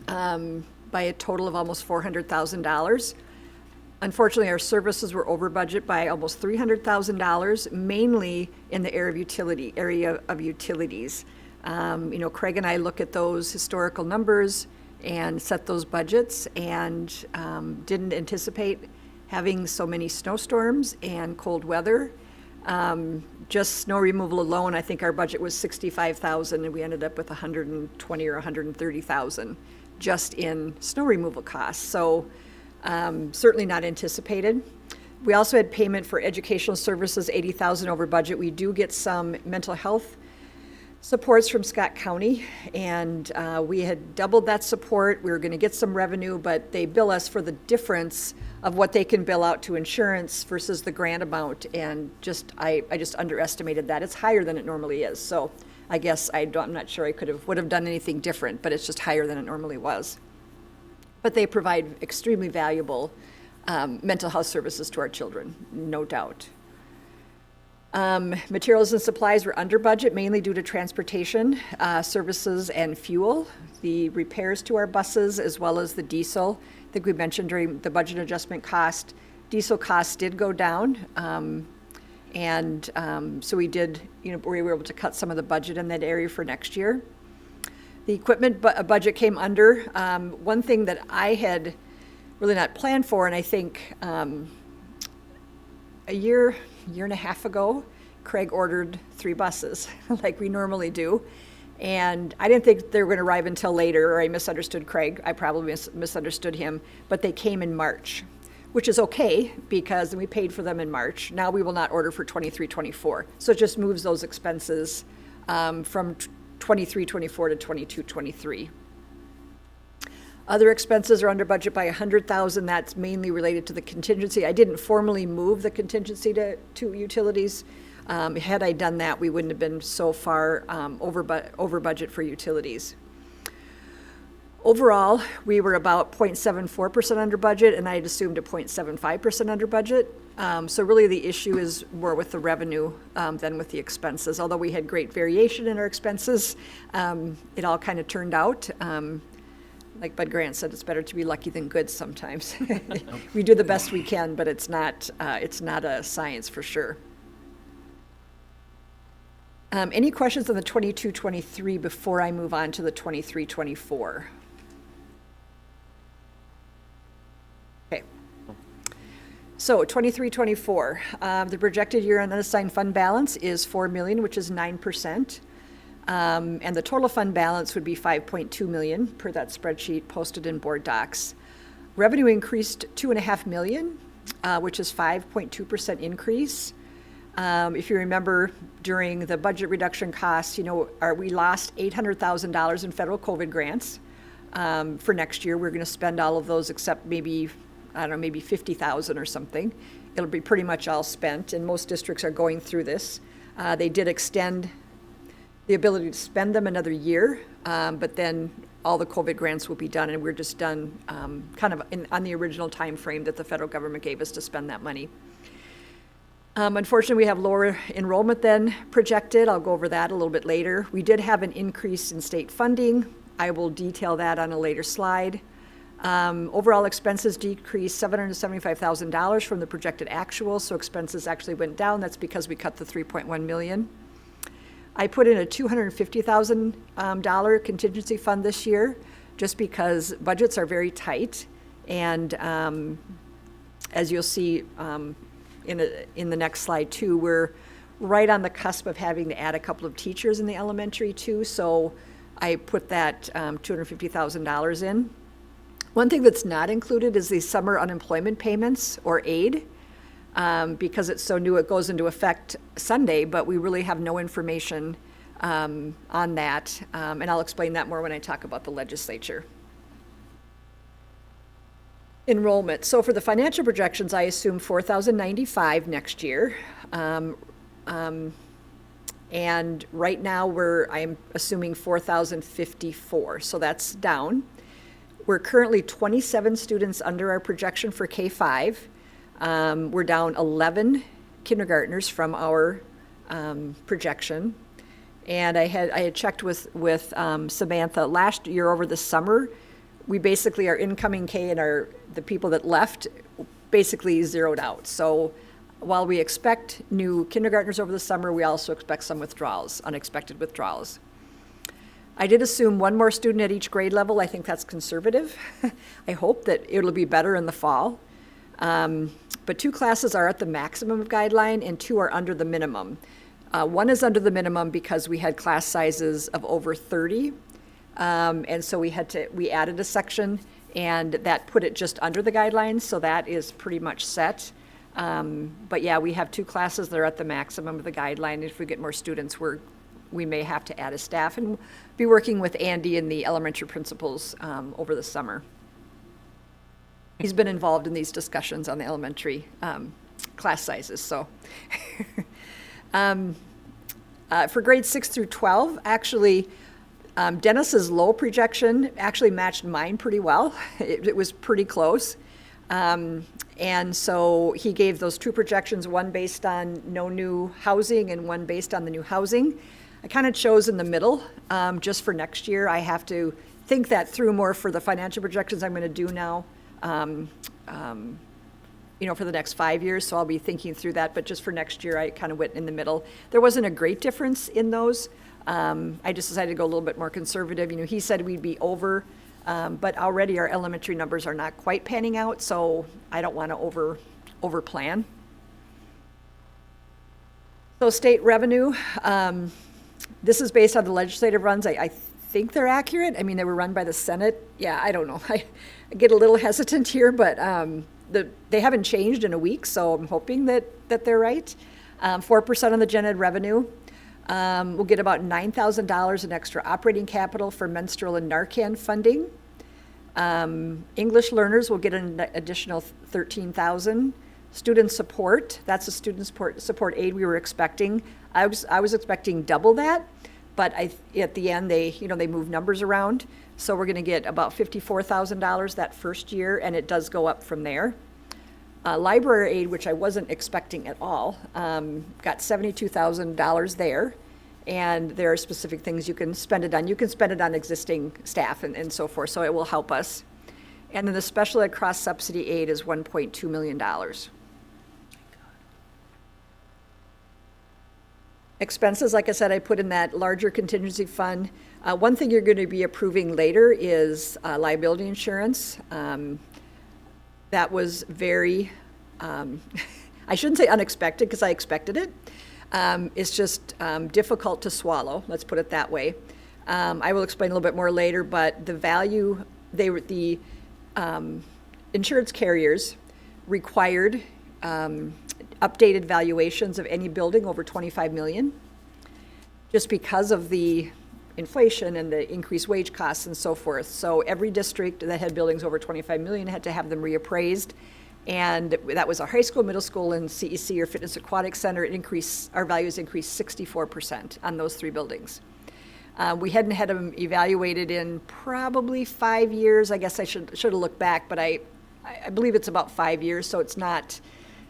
by a total of almost $400,000. Unfortunately, our services were over budget by almost $300,000, mainly in the area of utilities. Craig and I look at those historical numbers and set those budgets, and didn't anticipate having so many snowstorms and cold weather. Just snow removal alone, I think our budget was $65,000, and we ended up with $120,000 or $130,000 just in snow removal costs. So certainly not anticipated. We also had payment for educational services, $80,000 over budget. We do get some mental health supports from Scott County, and we had doubled that support. We were going to get some revenue, but they bill us for the difference of what they can bill out to insurance versus the grant amount, and I just underestimated that. It's higher than it normally is, so I guess I'm not sure I would have done anything different, but it's just higher than it normally was. But they provide extremely valuable mental health services to our children, no doubt. Materials and supplies were under budget, mainly due to transportation, services, and fuel. The repairs to our buses, as well as the diesel. I think we mentioned during the budget adjustment cost, diesel costs did go down. So we were able to cut some of the budget in that area for next year. The equipment budget came under. One thing that I had really not planned for, and I think a year and a half ago, Craig ordered 3 buses like we normally do. And I didn't think they were going to arrive until later, or I misunderstood Craig. I probably misunderstood him, but they came in March, which is okay because we paid for them in March. Now we will not order for 23-24. So it just moves those expenses from 23-24 to 22-23. Other expenses are under budget by $100,000. That's mainly related to the contingency. I didn't formally move the contingency to utilities. Had I done that, we wouldn't have been so far over budget for utilities. Overall, we were about 0.74% under budget, and I had assumed a 0.75% under budget. So really the issue is more with the revenue than with the expenses. Although we had great variation in our expenses, it all kind of turned out. Like Bud Grant said, it's better to be lucky than good sometimes. We do the best we can, but it's not a science for sure. Any questions on the 22-23 before I move on to the 23-24? Okay. So 23-24, the projected year unassigned fund balance is $4 million, which is 9%. And the total fund balance would be $5.2 million per that spreadsheet posted in board docs. Revenue increased $2.5 million, which is 5.2% increase. If you remember, during the budget reduction costs, we lost $800,000 in federal COVID grants. For next year, we're going to spend all of those except maybe 50,000 or something. It'll be pretty much all spent, and most districts are going through this. They did extend the ability to spend them another year, but then all the COVID grants will be done, and we're just done kind of on the original time frame that the federal government gave us to spend that money. Unfortunately, we have lower enrollment than projected. I'll go over that a little bit later. We did have an increase in state funding. I will detail that on a later slide. Overall expenses decreased $775,000 from the projected actual, so expenses actually went down. That's because we cut the $3.1 million. I put in a $250,000 contingency fund this year, just because budgets are very tight, and as you'll see in the next slide too, we're right on the cusp of having to add a couple of teachers in the elementary too, so I put that $250,000 in. One thing that's not included is the summer unemployment payments, or aid. Because it's so new, it goes into effect Sunday, but we really have no information on that, and I'll explain that more when I talk about the legislature. Enrollment. So for the financial projections, I assume 4,095 next year. And right now I'm assuming 4,054, so that's down. We're currently 27 students under our projection for K-5. We're down 11 kindergartners from our projection. And I had checked with Samantha last year over the summer. We basically, our incoming K and the people that left basically zeroed out. So while we expect new kindergartners over the summer, we also expect some withdrawals, unexpected withdrawals. I did assume one more student at each grade level. I think that's conservative. I hope that it'll be better in the fall. But 2 classes are at the maximum guideline and 2 are under the minimum. 1 is under the minimum because we had class sizes of over 30. And so we added a section, and that put it just under the guidelines, so that is pretty much set. But yeah, we have 2 classes that are at the maximum of the guideline. If we get more students, we may have to add a staff, and be working with Andy and the elementary principals over the summer. He's been involved in these discussions on the elementary class sizes. So for grades 6 through 12, actually, Dennis's low projection actually matched mine pretty well. It was pretty close. And so he gave those 2 projections, one based on no new housing and one based on the new housing. I kind of chose in the middle just for next year. I have to think that through more for the financial projections I'm going to do now. For the next 5 years, so I'll be thinking through that, but just for next year, I kind of went in the middle. There wasn't a great difference in those. I just decided to go a little bit more conservative. He said we'd be over, but already our elementary numbers are not quite panning out, so I don't want to over plan. So state revenue, this is based on the legislative runs. I think they're accurate. I mean, they were run by the Senate. Yeah, I don't know. I get a little hesitant here, but they haven't changed in a week, so I'm hoping that they're right. 4% on the gen ed revenue. We'll get about $9,000 in extra operating capital for menstrual and Narcan funding. English learners will get an additional $13,000. Student support, that's a student support aid we were expecting. I was expecting double that, but at the end they move numbers around. So we're going to get about $54,000 that first year, and it does go up from there. Library aid, which I wasn't expecting at all, got $72,000 there, and there are specific things you can spend it on. You can spend it on existing staff and so forth, so it will help us. And then the special ed cross subsidy aid is $1.2 million. Expenses, like I said, I put in that larger contingency fund. One thing you're going to be approving later is liability insurance. That was very, I shouldn't say unexpected because I expected it. It's just difficult to swallow, let's put it that way. I will explain a little bit more later, but the value, the insurance carriers required updated valuations of any building over 25 million, just because of the inflation and the increased wage costs and so forth. So every district that had buildings over 25 million had to have them reappraised. And that was our high school, middle school, and CEC, or Fitness Aquatic Center. Our values increased 64% on those 3 buildings. We hadn't had them evaluated in probably 5 years. I guess I should have looked back, but I believe it's about 5 years, so it's not,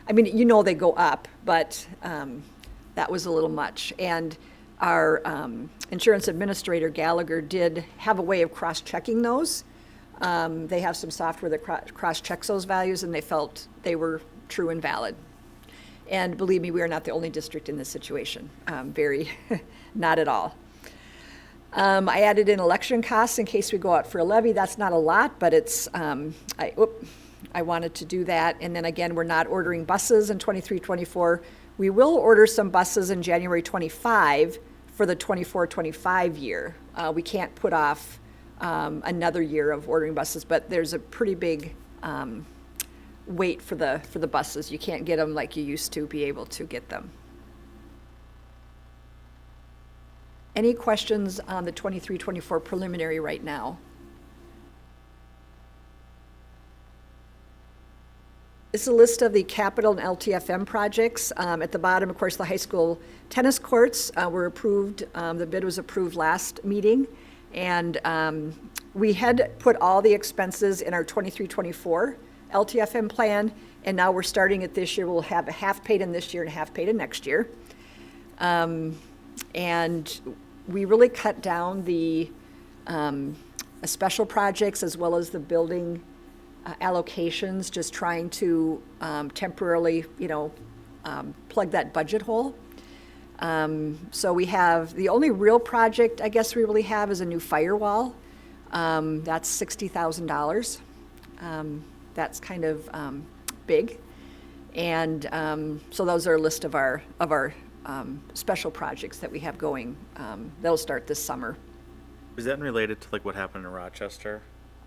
I mean, you know they go up, but that was a little much. And our insurance administrator, Gallagher, did have a way of cross-checking those. They have some software that cross-checks those values, and they felt they were true and valid. And believe me, we are not the only district in this situation. Not at all. I added in election costs in case we go out for a levy. That's not a lot, but it's, I wanted to do that. And then again, we're not ordering buses in 23-24. We will order some buses in January 25 for the 24-25 year. We can't put off another year of ordering buses, but there's a pretty big wait for the buses. You can't get them like you used to be able to get them. Any questions on the 23-24 preliminary right now? This is a list of the capital and LTFM projects. At the bottom, of course, the high school tennis courts were approved. The bid was approved last meeting. And we had put all the expenses in our 23-24 LTFM plan. And now we're starting it this year. We'll have half paid in this year and half paid in next year. And we really cut down the special projects as well as the building allocations, just trying to temporarily, plug that budget hole. So we have, the only real project I guess we really have is a new firewall. That's $60,000. That's kind of big. And so those are a list of our special projects that we have going. They'll start this summer. Is that related to like what happened in Rochester?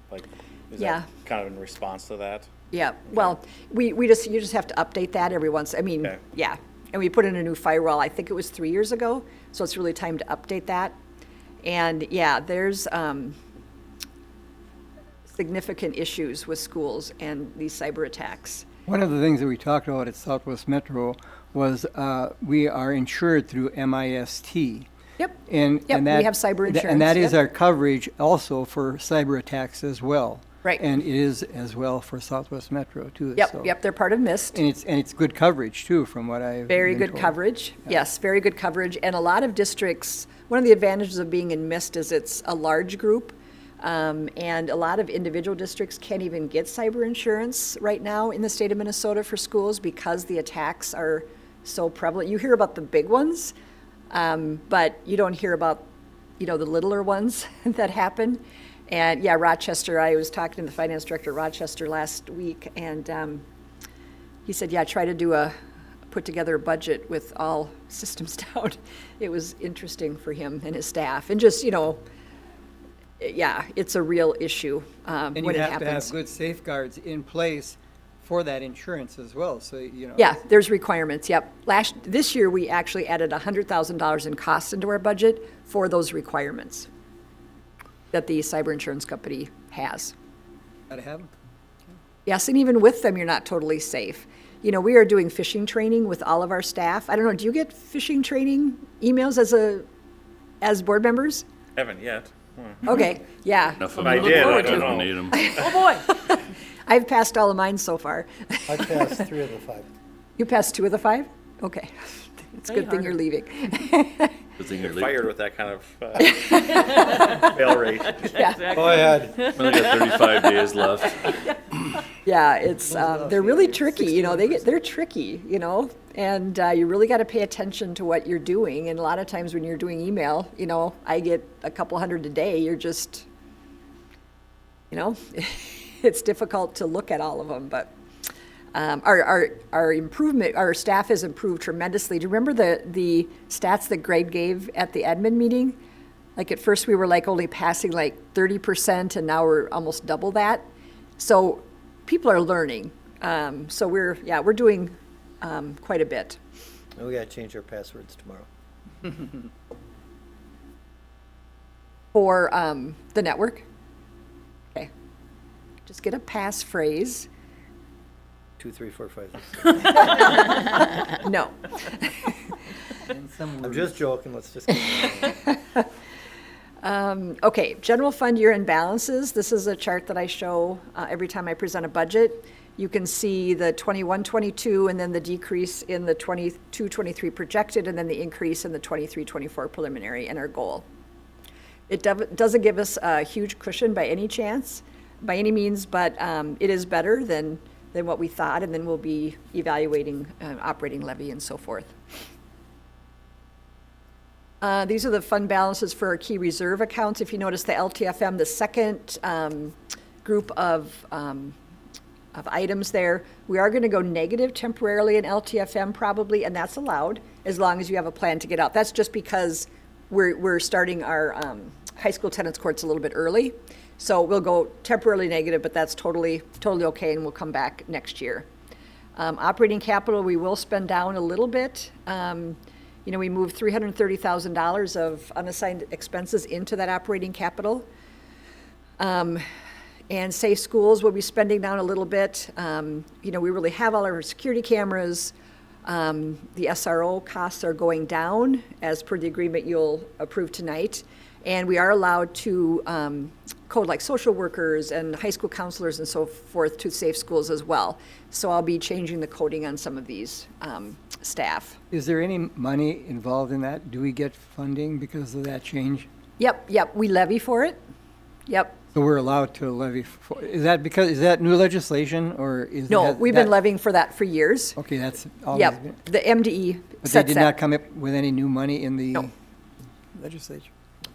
Like, is Yeah. that kind of in response to that? Yeah, well, you just have to update that every once, Okay. yeah. And we put in a new firewall, I think it was 3 years ago, so it's really time to update that. And yeah, there's significant issues with schools and these cyber attacks. One of the things that we talked about at Southwest Metro was we are insured through MIST. Yep. And Yep, that, we have cyber insurance. And that is yep. our coverage also for cyber attacks as well. Right. And it is as well for Southwest Metro too. Yep, so. yep, they're part of MIST. And it's good coverage too, from what I've Very been good told. coverage, yes, very good coverage. And a lot of districts, one of the advantages of being in MIST is it's a large group. And a lot of individual districts can't even get cyber insurance right now in the state of Minnesota for schools because the attacks are so prevalent. You hear about the big ones, but you don't hear about, the littler ones that happen. And yeah, Rochester, I was talking to the finance director at Rochester last week, and he said, yeah, try to put together a budget with all systems down. It was interesting for him and his staff. And just, yeah, it's a real issue And when you it have to happens. have good safeguards in place for that insurance as well, so, Yeah, there's requirements, yep. This year, we actually added $100,000 in costs into our budget for those requirements that the cyber insurance company has. Gotta have them. Yes, and even with them, you're not totally safe. We are doing phishing training with all of our staff. I don't know, do you get phishing training emails as board members? Haven't yet. Okay, yeah. Enough If I did, I don't don't know. need them. Oh, boy. I've passed all of mine so far. I passed 3 of the 5. You passed 2 of the 5? Okay. It's a good thing you're leaving. Good thing you're Get leaving. fired with that kind of fail rate. Yeah. Go ahead. We only got 35 days left. Yeah, it's, they're really tricky, they're tricky, and you really got to pay attention to what you're doing. And a lot of times when you're doing email, I get a couple hundred a day, you're just, it's difficult to look at all of them, but our improvement, our staff has improved tremendously. Do you remember the stats that Greg gave at the admin meeting? Like at first we were like only passing like 30%, and now we're almost double that. So people are learning. So we're doing quite a bit. And we gotta change our passwords tomorrow. For the network? Okay. Just get a passphrase. 2, 3, 4, 5, 6. No. I'm just joking, let's just get Okay, general fund year-end balances. This is a chart that I show every time I present a budget. You can see the 21-22 and then the decrease in the 22-23 projected and then the increase in the 23-24 preliminary and our goal. It doesn't give us a huge cushion by any chance, by any means, but it is better than what we thought, and then we'll be evaluating operating levy and so forth. These are the fund balances for our key reserve accounts. If you notice the LTFM, the second group of items there, we are going to go negative temporarily in LTFM probably, and that's allowed as long as you have a plan to get out. That's just because we're starting our high school tennis courts a little bit early. So we'll go temporarily negative, but that's totally okay, and we'll come back next year. Operating capital, we will spend down a little bit. We moved $330,000 of unassigned expenses into that operating capital. And safe schools will be spending down a little bit. We really have all our security cameras. The SRO costs are going down as per the agreement you'll approve tonight. And we are allowed to code like social workers and high school counselors and so forth to safe schools as well. So I'll be changing the coding on some of these staff. Is there any money involved in that? Do we get funding because of that change? Yep, we levy for it. Yep. So we're allowed to levy for, is that new legislation or is No, that, we've been levying for that for years. Okay, that's always Yep, been. the MDE But sets they did that. not come up with any new money in the No. legislature?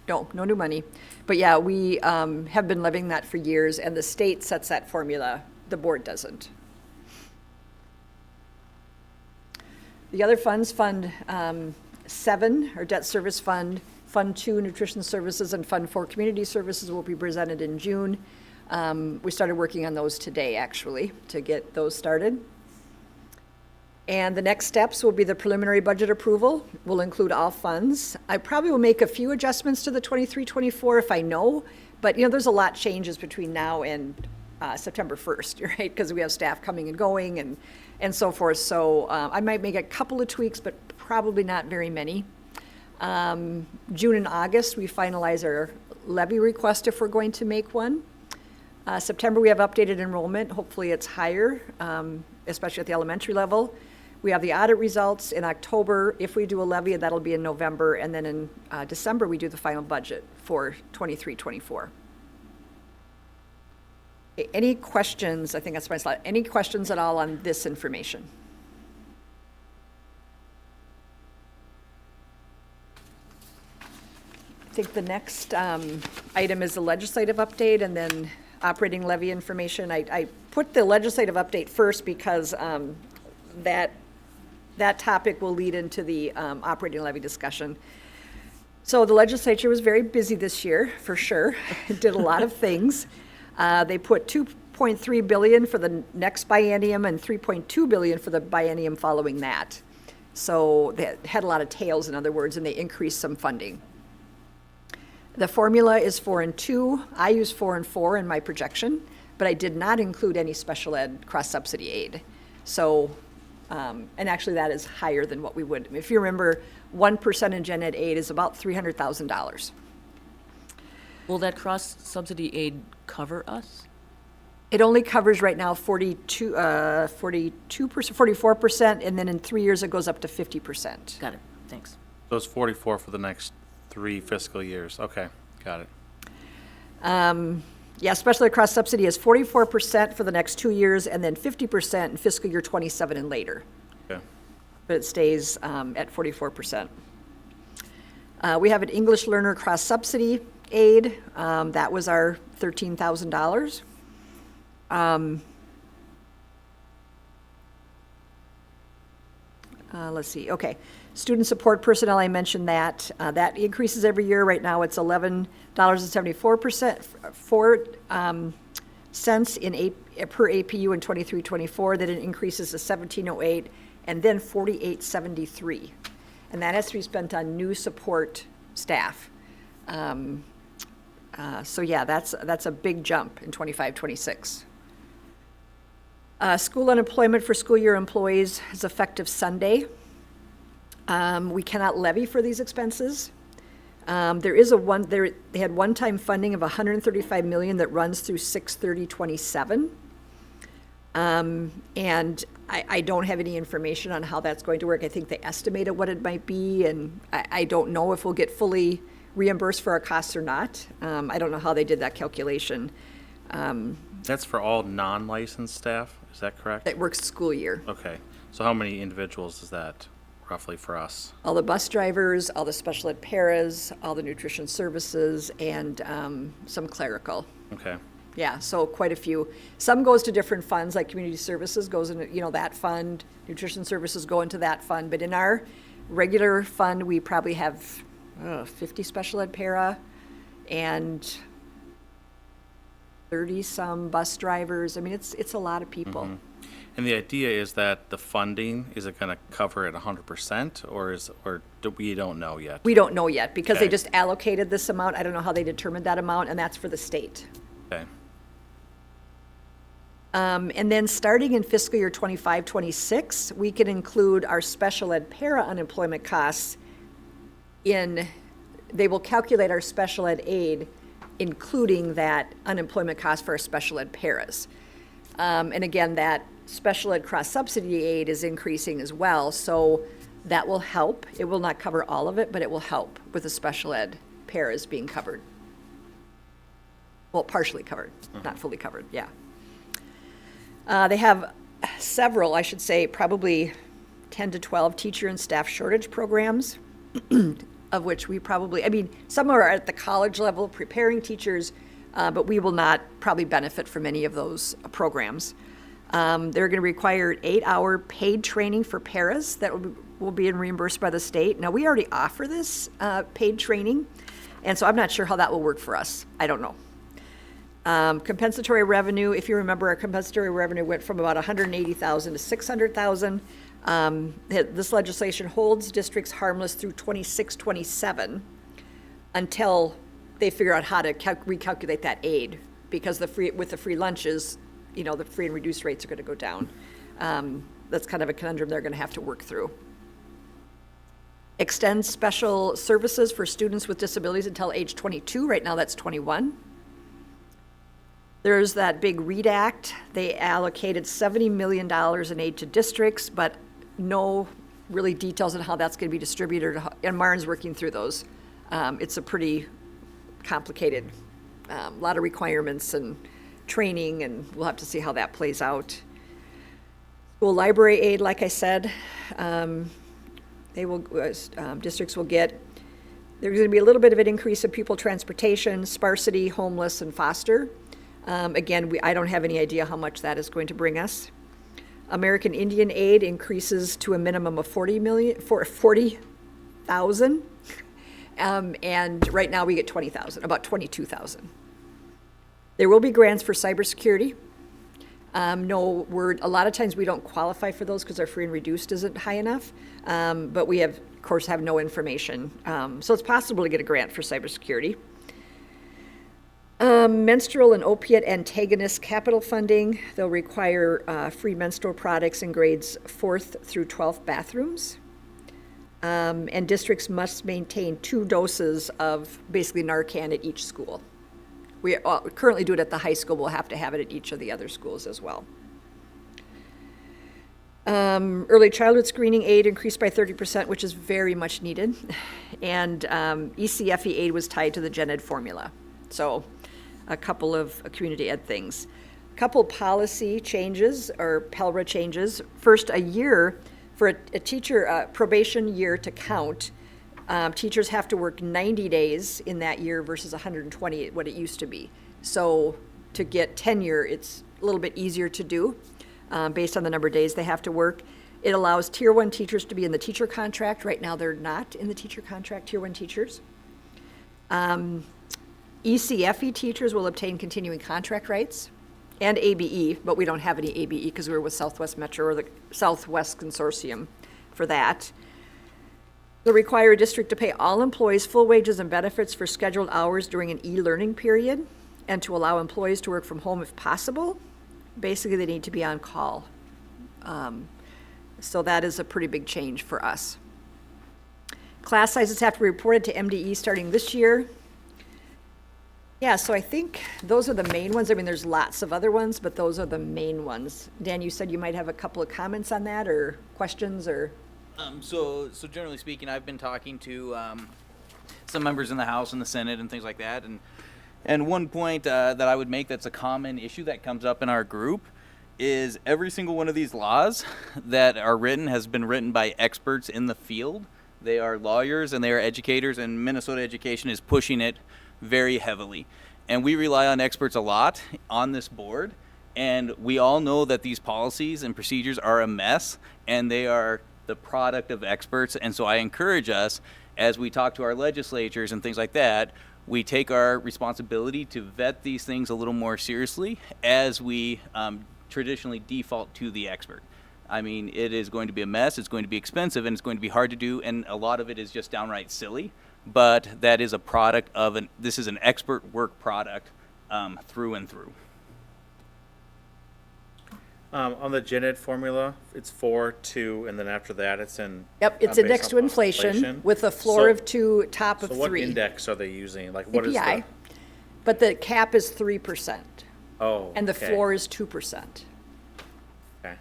No new money. But yeah, we have been levying that for years, and the state sets that formula. The board doesn't. The other funds, Fund 7, our debt service fund, Fund 2, nutrition services, and Fund 4, community services will be presented in June. We started working on those today, actually, to get those started. And the next steps will be the preliminary budget approval. Will include all funds. I probably will make a few adjustments to the 23-24 if I know, but there's a lot changes between now and September 1st, right? Because we have staff coming and going and so forth. So I might make a couple of tweaks, but probably not very many. June and August, we finalize our levy request if we're going to make one. September, we have updated enrollment. Hopefully it's higher, especially at the elementary level. We have the audit results in October. If we do a levy, that'll be in November. And then in December, we do the final budget for 23-24. Any questions? I think that's my slide. Any questions at all on this information? I think the next item is the legislative update and then operating levy information. I put the legislative update first because that topic will lead into the operating levy discussion. So the legislature was very busy this year, for sure. It did a lot of things. They put $2.3 billion for the next biennium and $3.2 billion for the biennium following that. So they had a lot of tails, in other words, and they increased some funding. The formula is 4 and 2. I use 4 and 4 in my projection, but I did not include any special ed cross-subsidy aid. So, and actually that is higher than what we would. If you remember, 1% in gen ed aid is about $300,000. Will that cross-subsidy aid cover us? It only covers right now 44%, and then in 3 years it goes up to 50%. Got it, thanks. Those 44 for the next 3 fiscal years. Okay, got it. Yeah, special ed cross subsidy is 44% for the next 2 years and then 50% in fiscal year 27 and later. Okay. But it stays at 44%. We have an English learner cross subsidy aid. That was our $13,000. Let's see, okay. Student support personnel, I mentioned that. That increases every year. Right now, it's $11.74 cents per APU in 23-24. Then it increases to $17.08 and then $48.73. And that has to be spent on new support staff. So yeah, that's a big jump in 25-26. School unemployment for school year employees is effective Sunday. We cannot levy for these expenses. There is they had one-time funding of $135 million that runs through 6/30/27. And I don't have any information on how that's going to work. I think they estimated what it might be, and I don't know if we'll get fully reimbursed for our costs or not. I don't know how they did that calculation. That's for all non-licensed staff, is that correct? That works school year. Okay, so how many individuals is that roughly for us? All the bus drivers, all the special ed paras, all the nutrition services, and some clerical. Okay. Yeah, so quite a few. Some goes to different funds, like community services goes into, that fund, nutrition services go into that fund, but in our regular fund, we probably have 50 special ed para and 30-some bus drivers. I mean, it's a lot of people. Mm-hmm. And the idea is that the funding, is it going to cover it 100%, or we don't know yet? We don't know yet, because Okay. they just allocated this amount. I don't know how they determined that amount, and that's for the state. Okay. And then starting in fiscal year 25-26, we can include our special ed para unemployment costs they will calculate our special ed aid, including that unemployment cost for our special ed paras. And again, that special ed cross-subsidy aid is increasing as well, so that will help. It will not cover all of it, but it will help with the special ed paras being covered. Well, partially covered, not fully covered, yeah. They have several, I should say, probably 10 to 12 teacher and staff shortage programs, of which we probably, some are at the college level preparing teachers, but we will not probably benefit from any of those programs. They're going to require 8-hour paid training for paras that will be reimbursed by the state. Now, we already offer this paid training, and so I'm not sure how that will work for us. I don't know. Compensatory revenue, if you remember, our compensatory revenue went from about $180,000 to $600,000. This legislation holds districts harmless through 26-27 until they figure out how to recalculate that aid, because with the free lunches, the free and reduced rates are going to go down. That's kind of a conundrum they're going to have to work through. Extend special services for students with disabilities until age 22. Right now, that's 21. There's that big READ Act. They allocated $70 million in aid to districts, but no really details on how that's going to be distributed, and Marn's working through those. It's a pretty complicated, lot of requirements and training, and we'll have to see how that plays out. School library aid, like I said, districts will get, there's going to be a little bit of an increase in pupil transportation, sparsity, homeless, and foster. Again, I don't have any idea how much that is going to bring us. American Indian aid increases to a minimum of $40,000. And right now we get $20,000, about $22,000. There will be grants for cybersecurity. No word, a lot of times we don't qualify for those because our free and reduced isn't high enough. But we of course have no information. So it's possible to get a grant for cybersecurity. Menstrual and opiate antagonist capital funding. They'll require free menstrual products in grades 4th through 12th bathrooms. And districts must maintain 2 doses of basically Narcan at each school. We currently do it at the high school. We'll have to have it at each of the other schools as well. Early childhood screening aid increased by 30%, which is very much needed. And ECFE aid was tied to the Gen Ed formula. So a couple of community ed things. A couple policy changes, or PELRA changes. First, a year for a teacher probation year to count. Teachers have to work 90 days in that year versus 120, what it used to be. So to get tenure, it's a little bit easier to do based on the number of days they have to work. It allows Tier 1 teachers to be in the teacher contract. Right now, they're not in the teacher contract, Tier 1 teachers. ECFE teachers will obtain continuing contract rights and ABE, but we don't have any ABE because we're with Southwest Metro or the Southwest Consortium for that. They'll require a district to pay all employees full wages and benefits for scheduled hours during an e-learning period, and to allow employees to work from home if possible. Basically, they need to be on call. So that is a pretty big change for us. Class sizes have to be reported to MDE starting this year. Yeah, so I think those are the main ones. I mean, there's lots of other ones, but those are the main ones. Dan, you said you might have a couple of comments on that, or questions, or? So generally speaking, I've been talking to some members in the House and the Senate and things like that, and one point that I would make that's a common issue that comes up in our group is every single one of these laws that are written has been written by experts in the field. They are lawyers and they are educators, and Minnesota education is pushing it very heavily. And we rely on experts a lot on this board, and we all know that these policies and procedures are a mess, and they are the product of experts. And so I encourage us, as we talk to our legislatures and things like that, we take our responsibility to vet these things a little more seriously as we traditionally default to the expert. I mean, it is going to be a mess, it's going to be expensive, and it's going to be hard to do, and a lot of it is just downright silly. But that is a product of this is an expert work product through and through. On the Gen Ed formula, it's 4, 2, and then after that it's in. Yep, it's based indexed to on inflation with a floor of 2, top of 3. So what index are they using? Like what is CPI, but the cap is 3%. Oh, And the okay. floor is 2%. Okay.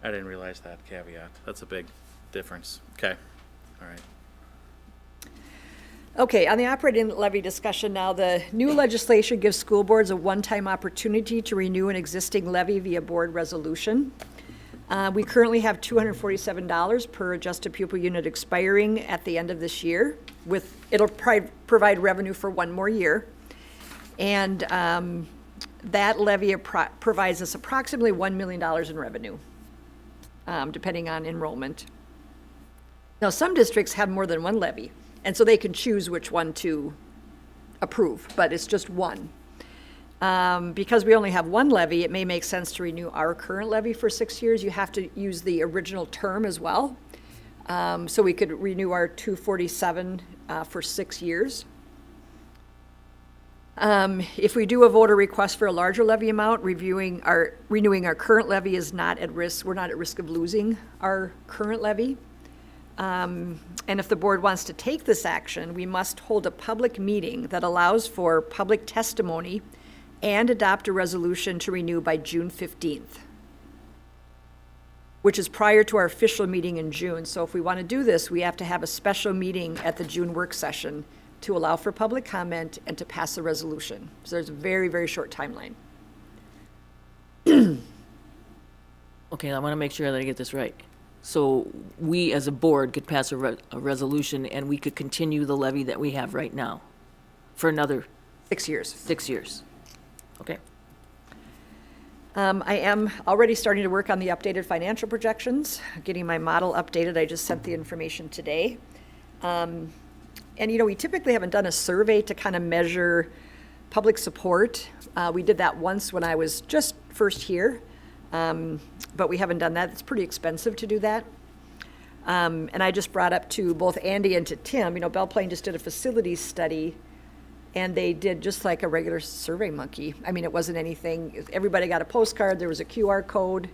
I didn't realize that caveat. That's a big difference. Okay. All right. Okay, on the operating levy discussion now, the new legislation gives school boards a one-time opportunity to renew an existing levy via board resolution. We currently have $247 per adjusted pupil unit expiring at the end of this year. It'll provide revenue for one more year. And that levy provides us approximately $1 million in revenue, depending on enrollment. Now, some districts have more than one levy, and so they can choose which one to approve, but it's just one. Because we only have one levy, it may make sense to renew our current levy for 6 years. You have to use the original term as well. So we could renew our 247 for 6 years. If we do a voter request for a larger levy amount, renewing our current levy is not at risk. We're not at risk of losing our current levy. And if the board wants to take this action, we must hold a public meeting that allows for public testimony and adopt a resolution to renew by June 15th, which is prior to our official meeting in June. So if we want to do this, we have to have a special meeting at the June work session to allow for public comment and to pass a resolution. So there's a very, very short timeline. Okay, I want to make sure that I get this right. So we, as a board, could pass a resolution, and we could continue the levy that we have right now for another 6 years. 6 years. Okay. I am already starting to work on the updated financial projections, getting my model updated. I just sent the information today. And, you know, we typically haven't done a survey to kind of measure public support. We did that once when I was just first here, but we haven't done that. It's pretty expensive to do that. And I just brought up to both Andy and to Tim, you know, Belle Plaine just did a facilities study, and they did just like a regular Survey Monkey. I mean, it wasn't anything. Everybody got a postcard. There was a QR code.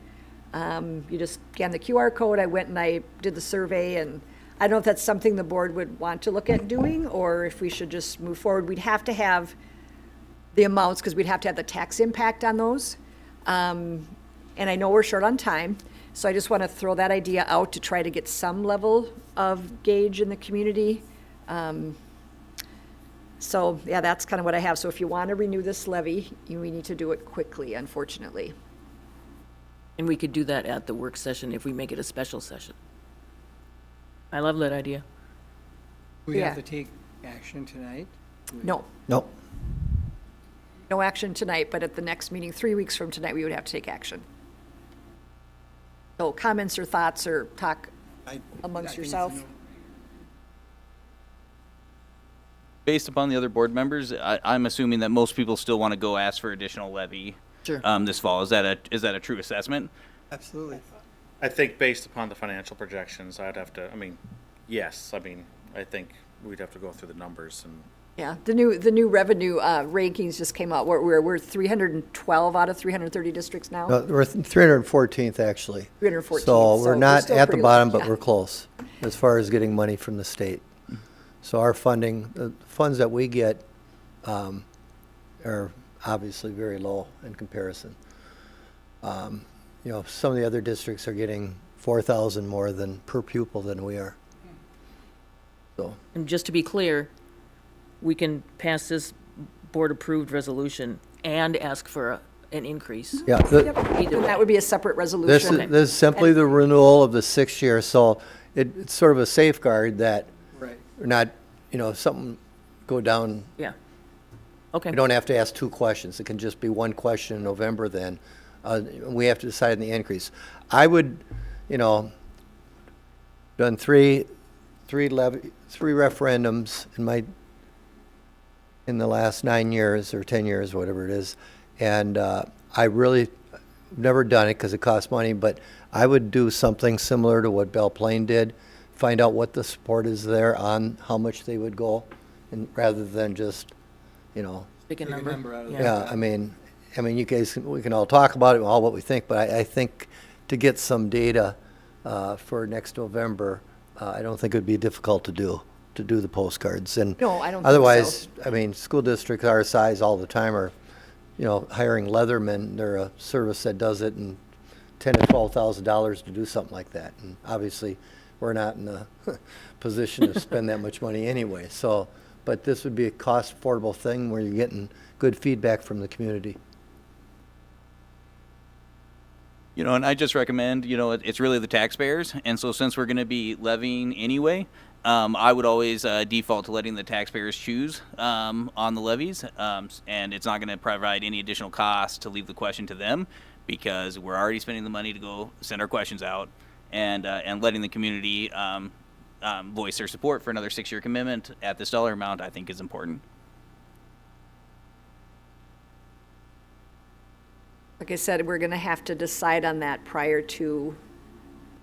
You just scan the QR code. I went and I did the survey, and I don't know if that's something the board would want to look at doing, or if we should just move forward. We'd have to have the amounts, because we'd have to have the tax impact on those. And I know we're short on time, so I just want to throw that idea out to try to get some level of gauge in the community. So, yeah, that's kind of what I have. So if you want to renew this levy, we need to do it quickly, unfortunately. And we could do that at the work session if we make it a special session. I love that idea. We Yeah. have to take action tonight? No. Nope. No action tonight, but at the next meeting, 3 weeks from tonight, we would have to take action. So comments or thoughts or talk amongst yourself? Based upon the other board members, I'm assuming that most people still want to go ask for additional levy. Sure. This fall. Is that a true assessment? Absolutely. I think based upon the financial projections, I'd have to, yes, I think we'd have to go through the numbers and. Yeah, the new revenue rankings just came out. We're 312 out of 330 districts now. We're 314th, actually. 314th, So so we're we're not still at the pretty bottom, low, but yeah. we're close. as far as getting money from the state. So our funding, the funds that we get are obviously very low in comparison. You know, some of the other districts are getting 4,000 more than per pupil than we are. So, And just to be clear, we can pass this board-approved resolution and ask for an increase. yeah, Yep, and that would be a separate resolution. this is simply the renewal of the 6th year, so it's sort of a safeguard that we're not, you know, if something go down, Yeah. Okay. we don't have to ask 2 questions. It can just be 1 question in November then. We have to decide on the increase. I would, you know, done three referendums in the last 9 years or 10 years, whatever it is. And I really never done it because it costs money, but I would do something similar to what Belle Plaine did, find out what the support is there on how much they would go, and rather than just, you know. Pick a number. Yeah, I mean, you guys, we can all talk about it, all what we think, but I think to get some data for next November, I don't think it would be difficult to do the postcards. And No, I don't think otherwise, I mean, school districts our size all the time are, you know, hiring Leatherman. They're a service that does it in $10,000 to $12,000 to do something like that. And obviously, we're not in a position to spend that much money anyway. So, but this would be a cost affordable thing where you're getting good feedback from the community. You know, and I just recommend, you know, it's really the taxpayers. And so since we're going to be levying anyway, I would always default to letting the taxpayers choose on the levies. And it's not going to provide any additional cost to leave the question to them because we're already spending the money to go send our questions out and letting the community voice their support for another 6-year commitment at this dollar amount, I think is important. Like I said, we're going to have to decide on that prior to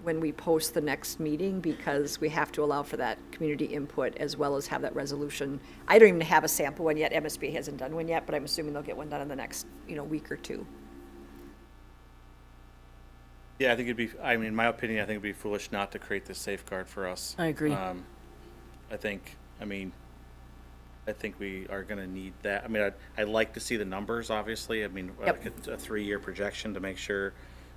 when we post the next meeting because we have to allow for that community input as well as have that resolution. I don't even have a sample one yet. MSB hasn't done one yet, but I'm assuming they'll get one done in the next, week or two. Yeah, I think in my opinion, I think it'd be foolish not to create this safeguard for us. I agree. I think we are going to need that. I mean, I'd like to see the numbers, obviously. I mean, Yep. like a 3-year projection to make sure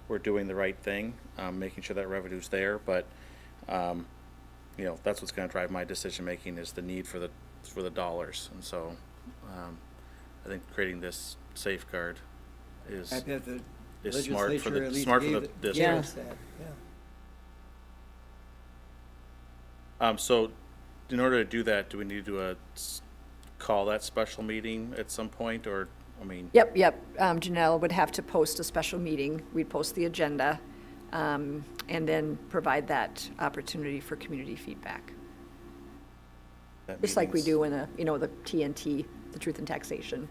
we're doing the right thing, making sure that revenue's there. But, that's what's going to drive my decision-making is the need for the dollars. And so I think creating this safeguard is I bet the smart for legislature at the least smart for gave the it- district. gave us that, yeah. So in order to do that, do we need to call that special meeting at some point, or, Yep. Janelle would have to post a special meeting. We'd post the agenda, and then provide that opportunity for community feedback. that Just like we meeting's- do in the TNT, the Truth in Taxation.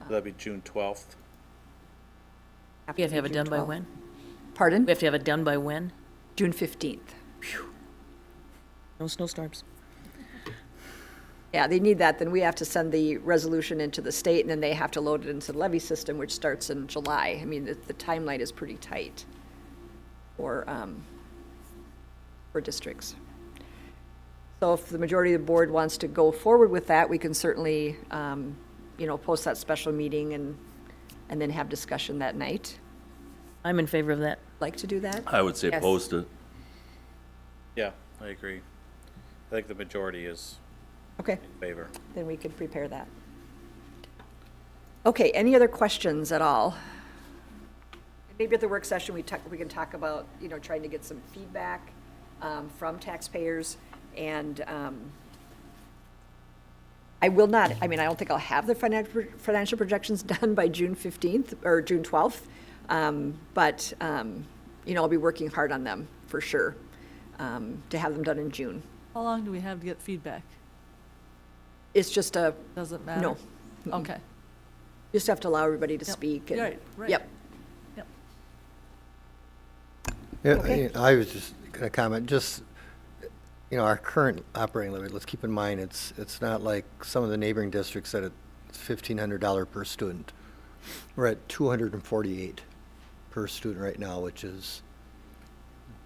That'd be June 12th. We have to have it June done by 12th. when? Pardon? We have to have it done by when? June 15th. No snowstorms. Yeah, they need that, then we have to send the resolution into the state, and then they have to load it into the levy system, which starts in July. I mean, the timeline is pretty tight for districts. So if the majority of the board wants to go forward with that, we can certainly, post that special meeting and then have discussion that night. I'm in favor of that. Like to do that? I would say Yes. post it. Yeah, I agree. I think the majority is Okay, in favor. then we could prepare that. Okay, any other questions at all? Maybe at the work session, we can talk about, trying to get some feedback from taxpayers. And I don't think I'll have the financial projections done by June 15th or June 12th. But I'll be working hard on them for sure, to have them done in June. How long do we have to get feedback? It's just Doesn't matter? no. Okay. Just have to allow everybody to Yep. speak. and- Right. Yep. Yep. Yeah, Okay. I was just going to comment, our current operating levy, let's keep in mind, it's not like some of the neighboring districts that it's $1,500 per student. We're at $248 per student right now, which is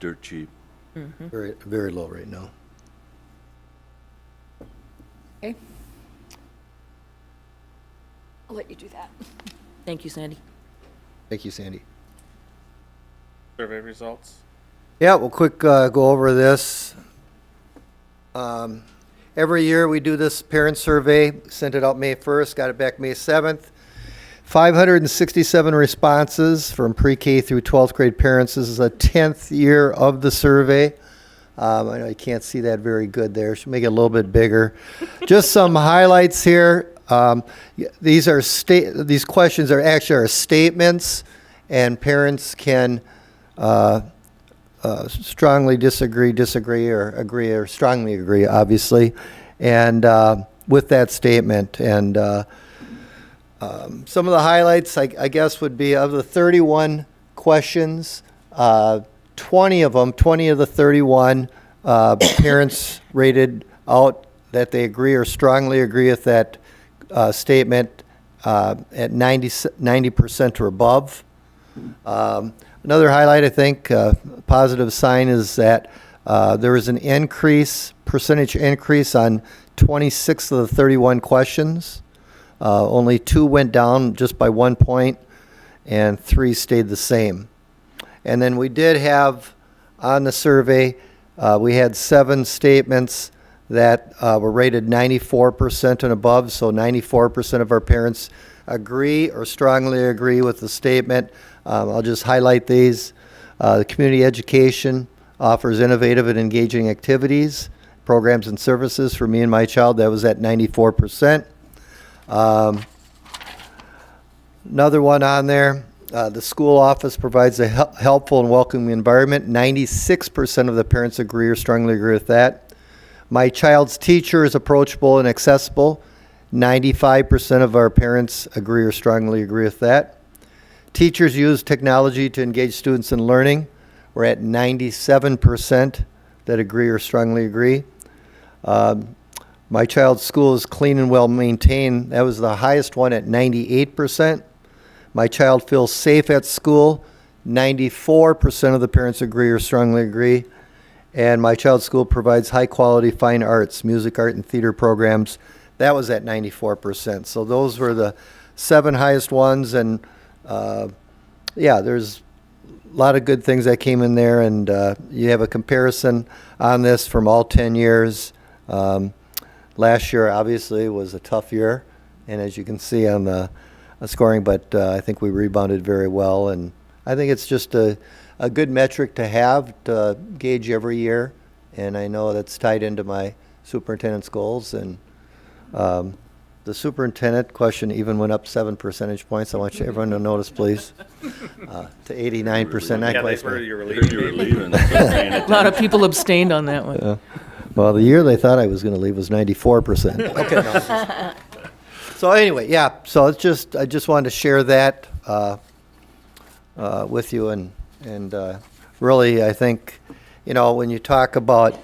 Dirt cheap. Very, very low right now. Okay. I'll let you do that. Thank you, Sandy. Thank you, Sandy. Survey results? Yeah, we'll quick go over this. Every year we do this parent survey, sent it out May 1st, got it back May 7th. 567 responses from pre-K through 12th grade parents. This is the 10th year of the survey. I know you can't see that very good there. Should make it a little bit bigger. Just some highlights here. These questions are actually statements, and parents can strongly disagree, or agree, or strongly agree, obviously, and with that statement. And some of the highlights, I guess, would be of the 31 questions, 20 of the 31 parents rated out that they agree or strongly agree with that statement at 90% or above. Another highlight, I think, positive sign is that there was an percentage increase on 26 of the 31 questions. Only 2 went down just by 1 point, and 3 stayed the same. And then we did have on the survey, we had 7 statements that were rated 94% and above, so 94% of our parents agree or strongly agree with the statement. I'll just highlight these. The community education offers innovative and engaging activities, programs and services for me and my child. That was at 94%. Another one on there, the school office provides a helpful and welcoming environment. 96% of the parents agree or strongly agree with that. My child's teacher is approachable and accessible. 95% of our parents agree or strongly agree with that. Teachers use technology to engage students in learning. We're at 97% that agree or strongly agree. My child's school is clean and well maintained. That was the highest one at 98%. My child feels safe at school. 94% of the parents agree or strongly agree. And my child's school provides high quality fine arts, music, art, and theater programs. That was at 94%. So those were the 7 highest ones. And yeah, there's a lot of good things that came in there. And you have a comparison on this from all 10 years. Last year, obviously, was a tough year, and as you can see on the scoring, but I think we rebounded very well, and I think it's just a good metric to have to gauge every year, and I know that's tied into my superintendent's goals, and the superintendent question even went up 7 percentage points. I want everyone to notice, please, to 89%. Yeah, they heard you were leaving. A lot of people abstained on that one. Well, the year they thought I was going to leave was 94%. Okay. No. So anyway, yeah. So it's just I just wanted to share that with you, and really I think, you know, when you talk about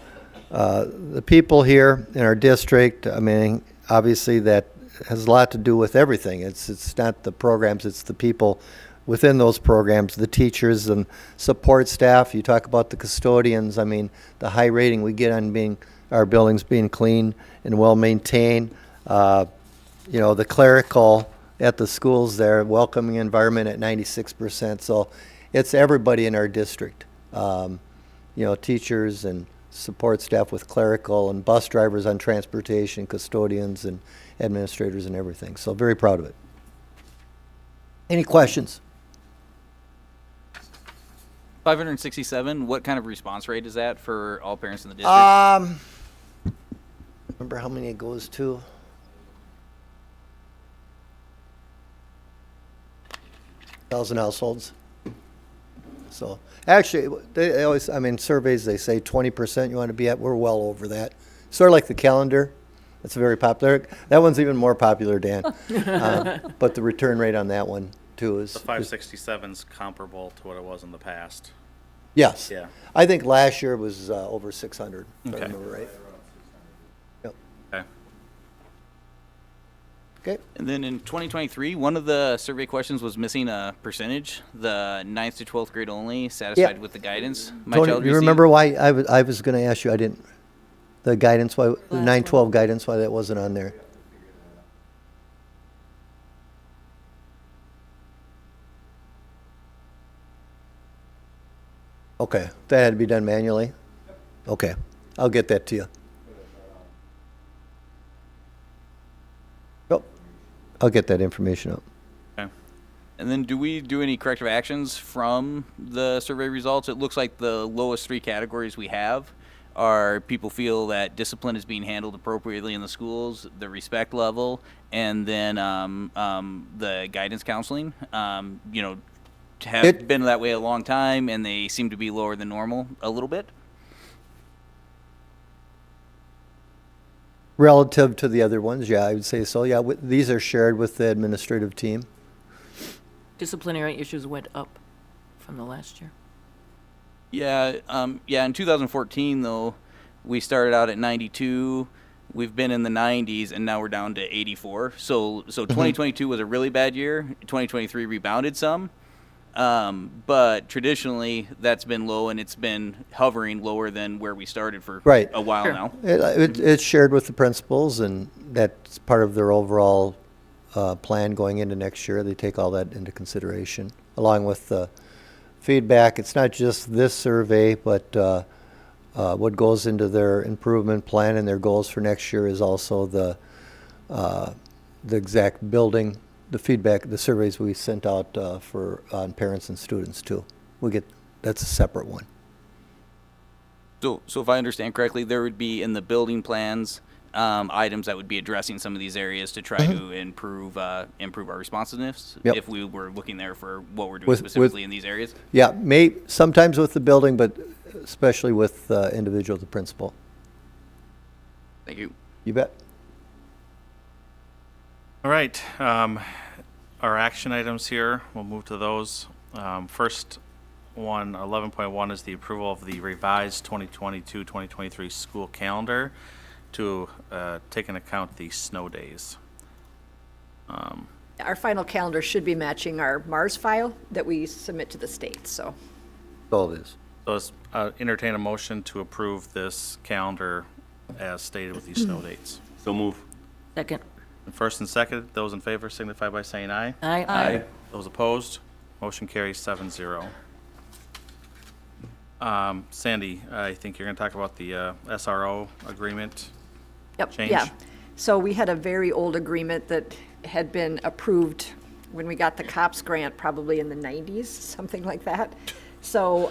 the people here in our district, I mean, obviously that has a lot to do with everything. It's not the programs, it's the people within those programs, the teachers and support staff. You talk about the custodians. I mean, the high rating we get on our buildings being clean and well maintained. You know, the clerical at the schools there, welcoming environment at 96%. So it's everybody in our district. You know, teachers and support staff with clerical, and bus drivers on transportation, custodians and administrators and everything. So very proud of it. Any questions? 567, what kind of response rate is that for all parents in the district? Remember how many it goes to? Thousand households. So actually, they always, I mean, surveys, they say 20% you want to be at. We're well over that. Sort of like the calendar. That's very popular. That one's even more popular, Dan. But the return rate on that one, too, is... The 567 is comparable to what it was in the past. Yes. Yeah. I think last year was over 600, if Okay. I remember right. Yep. Okay. Okay. And then in 2023, one of the survey questions was missing a percentage. The 9th to 12th grade only, satisfied with the guidance. My Tony, child you received- remember why I was going to ask you, I didn't, the guidance, why, the 912 guidance, why that wasn't on there? Okay, that had to be done manually? Okay, I'll get that to you. Yep, I'll get that information up. Okay. And then do we do any corrective actions from the survey results? It looks like the lowest 3 categories we have are people feel that discipline is being handled appropriately in the schools, the respect level, and then the guidance counseling. You know, have been that way a long time, and they seem to be lower than normal a little bit. Relative to the other ones, yeah, I would say so. Yeah, these are shared with the administrative team. Disciplinary issues went up from the last year. Yeah, in 2014 though, we started out at 92. We've been in the 90s, and now we're down to 84. So 2022 was a really bad year. 2023 rebounded some, but traditionally that's been low, and it's been hovering lower than where we started for a while now. It's shared with the principals, and that's part of their overall plan going into next year. They take all that into consideration, along with the feedback. It's not just this survey, but what goes into their improvement plan and their goals for next year is also the exact building, the feedback, the surveys we sent out on parents and students too. That's a separate one. So if I understand correctly, there would be in the building plans items that would be addressing some of these areas to try to improve our responsiveness. Yep. If we were looking there for what we're doing specifically in these areas. Yeah, sometimes with the building, but especially with individual, the principal. Thank you. You bet. All right, our action items here, we'll move to those. First one, 11.1, is the approval of the revised 2022-2023 school calendar to take into account the snow days. Our final calendar should be matching our MARS file that we submit to the state, so. All it is. So let's entertain a motion to approve this calendar as stated with these snow dates. So move. Second. First and second, those in favor signify by saying aye. Aye. Aye. Those opposed, motion carries 7-0. Sandy, I think you're going to talk about the SRO agreement change. Yeah. So we had a very old agreement that had been approved when we got the COPS grant, probably in the 90s, something like that. So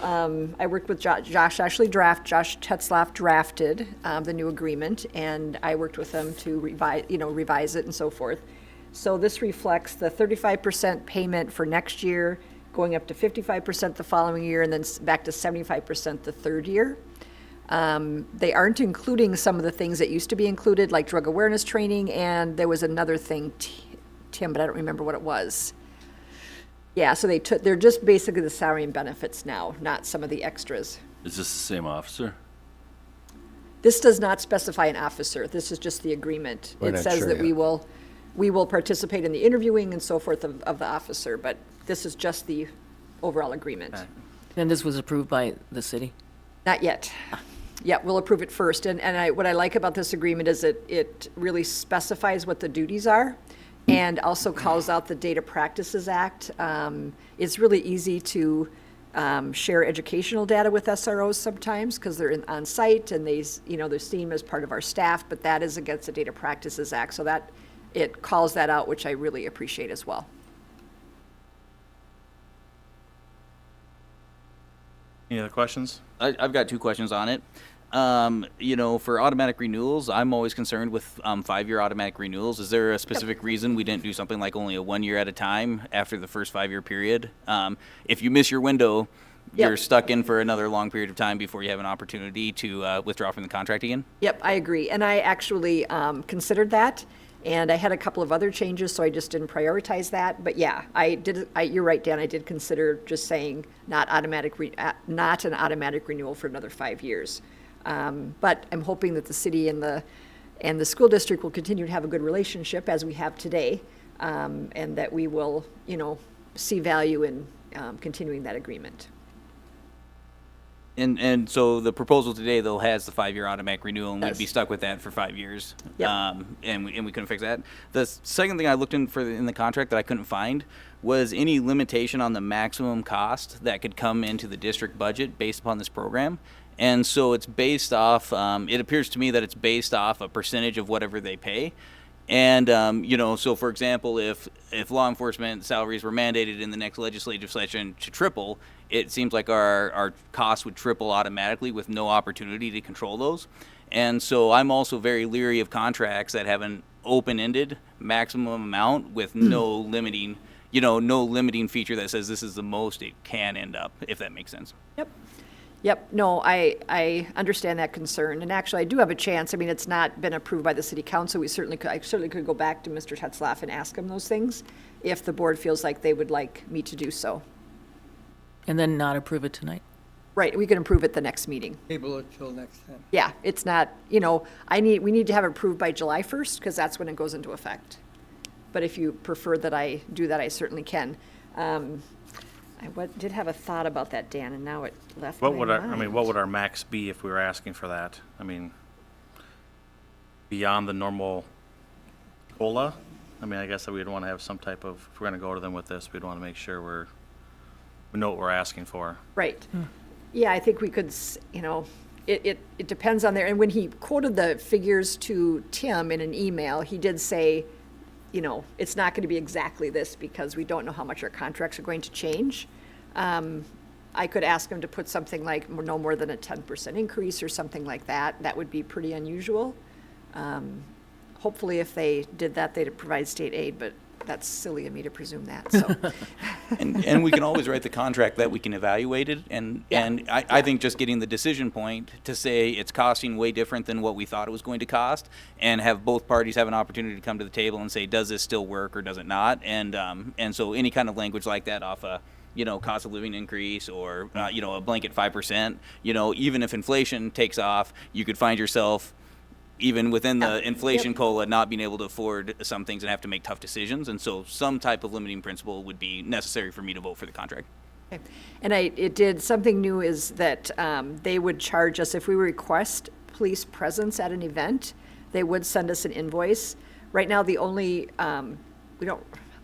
I worked with Josh Tetzlaff drafted the new agreement, and I worked with them to revise it and so forth. So this reflects the 35% payment for next year, going up to 55% the following year, and then back to 75% the third year. They aren't including some of the things that used to be included, like drug awareness training, and there was another thing, Tim, but I don't remember what it was. Yeah, so they're just basically the salary and benefits now, not some of the extras. Is this the same officer? This does not specify an officer. This is just the agreement. We're It not says sure that yet. we will participate in the interviewing and so forth of the officer, but this is just the overall agreement. And this was approved by the city? Not yet. Yeah, we'll approve it first. And what I like about this agreement is it really specifies what the duties are and also calls out the Data Practices Act. It's really easy to share educational data with SROs sometimes because they're on site and they're seen as part of our staff, but that is against the Data Practices Act. So that it calls that out, which I really appreciate as well. Any other questions? I've got 2 questions on it. For automatic renewals, I'm always concerned with 5-year automatic renewals. Is there a specific reason we didn't do something like only a 1 year at a time after the first 5-year period? If you miss your window, you're stuck in for another long period of time before you have an opportunity to withdraw from the contract again? Yep, I agree. And I actually considered that. And I had a couple of other changes, so I just didn't prioritize that. But yeah, you're right, Dan. I did consider just saying not an automatic renewal for another 5 years. But I'm hoping that the city and the And the school district will continue to have a good relationship as we have today, and that we will, see value in continuing that agreement. And so the proposal today, though, has the 5-year automatic renewal, and Yes. we'd be stuck with that for 5 years. Yep. And we couldn't fix that. The second thing I looked in the contract that I couldn't find was any limitation on the maximum cost that could come into the district budget based upon this program. And so it's based off, it appears to me that it's based off a percentage of whatever they pay. And, so for example, if law enforcement salaries were mandated in the next legislative session to triple, it seems like our costs would triple automatically with no opportunity to control those. And so I'm also very leery of contracts that have an open-ended maximum amount with no limiting, no limiting feature that says this is the most it can end up, if that makes sense. Yep, no, I understand that concern, and actually, I do have a chance. I mean, it's not been approved by the city council. I certainly could go back to Mr. Tetzlaff and ask him those things if the board feels like they would like me to do so. And then not approve it tonight? Right, we can approve it the next meeting. Table it till next time. Yeah, it's not, we need to have it approved by July 1st, because that's when it goes into effect. But if you prefer that I do that, I certainly can. I did have a thought about that, Dan, and now it left my mind. What would our max be if we were asking for that? I mean, beyond the normal COLA? I mean, I guess that we'd want to have some type of, if we're going to go to them with this, we'd want to make sure we know what we're asking for. Right. Yeah, I think we could, it depends on there. And when he quoted the figures to Tim in an email, he did say, it's not going to be exactly this because we don't know how much our contracts are going to change. I could ask him to put something like no more than a 10% increase or something like that. That would be pretty unusual. Hopefully, if they did that, they'd provide state aid, but that's silly of me to presume that, so. And we can always write the contract that we can evaluate it, and I think just getting the decision point to say it's costing way different than what we thought it was going to cost, and have both parties have an opportunity to come to the table and say, does this still work or does it not? And so any kind of language like that off a cost of living increase or a blanket 5%, even if inflation takes off, you could find yourself even within the inflation COLA, not being able to afford some things and have to make tough decisions. And so some type of limiting principle would be necessary for me to vote for the contract. Okay. And something new is that they would charge us, if we request police presence at an event, they would send us an invoice. Right now, the only, I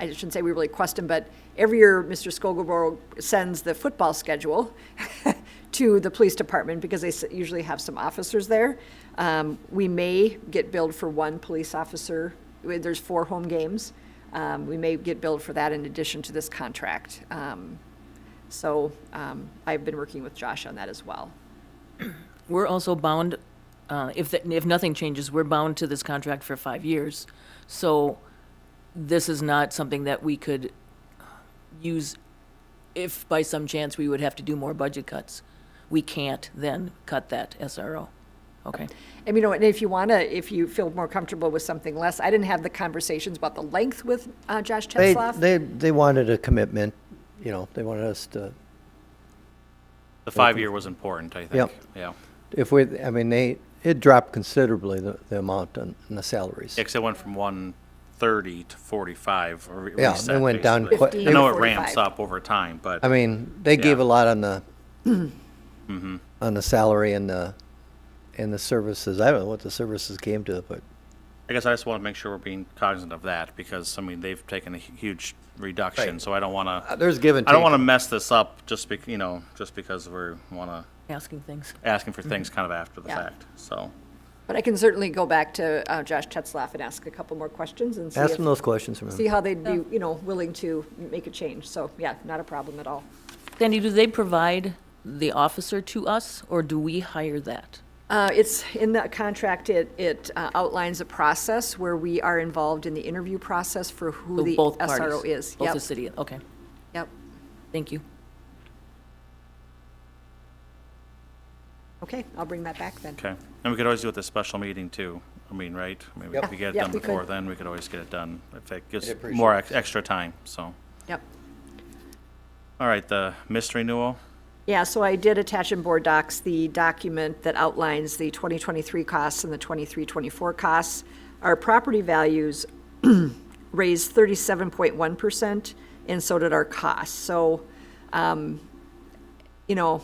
shouldn't say we really request them, but every year Mr. Skogelboro sends the football schedule to the police department because they usually have some officers there. We may get billed for one police officer. There's 4 home games. We may get billed for that in addition to this contract. So I've been working with Josh on that as well. We're also bound, if nothing changes, we're bound to this contract for 5 years. So this is not something that we could use if by some chance we would have to do more budget cuts. We can't then cut that SRO. Okay. And and if you feel more comfortable with something less, I didn't have the conversations about the length with Josh Tetzlaff. They wanted a commitment, they wanted us to. The 5-year was important, I think. Yep. Yeah. It dropped considerably, the amount on the salaries. Because it went from 130 to 45. Or Yeah, reset, they went down basically. quite. I know it ramps up over time, but. They gave a lot on the, on the salary and the services. I don't know what the services came to, but. I guess I just want to make sure we're being cognizant of that because, they've taken a huge reduction, Right. so I don't want to. There's give and I don't take. want to mess this up just because we want to. Asking for things kind of after the fact, so. But I can certainly go back to Josh Tetzlaff and ask a couple more questions and see Ask them those questions. see how they'd be, willing to make a change. So, yeah, not a problem at all. Sandy, do they provide the officer to us, or do we hire that? It's in the contract, it outlines a process where we are involved in the interview process for who So the both SRO parties, is. Both Yep. the city, okay. Yep. Thank you. Okay, I'll bring that back then. Okay, and we could always do it at the special meeting too, right? If we get it Yep, done we before could. then, we could always get it done, if it gives I'd appreciate more it. extra time, so. Yep. All right, the missed renewal, Yeah, so I did attach in board docs the document that outlines the 2023 costs and the 23-24 costs. Our property values raised 37.1%, and so did our costs. So, you know,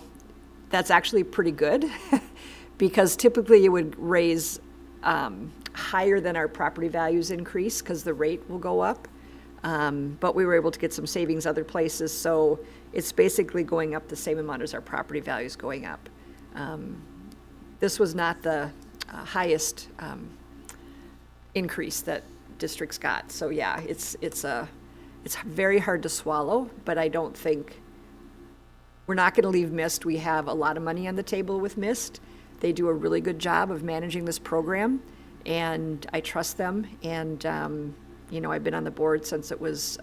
that's actually pretty good because typically you would raise higher than our property values increase because the rate will go up. But we were able to get some savings other places, so it's basically going up the same amount as our property values going up. This was not the highest increase that districts got. So yeah, it's very hard to swallow, but I don't think, we're not gonna leave MIST. We have a lot of money on the table with MIST. They do a really good job of managing this program, and I trust them. And, you know, I've been on the board since it was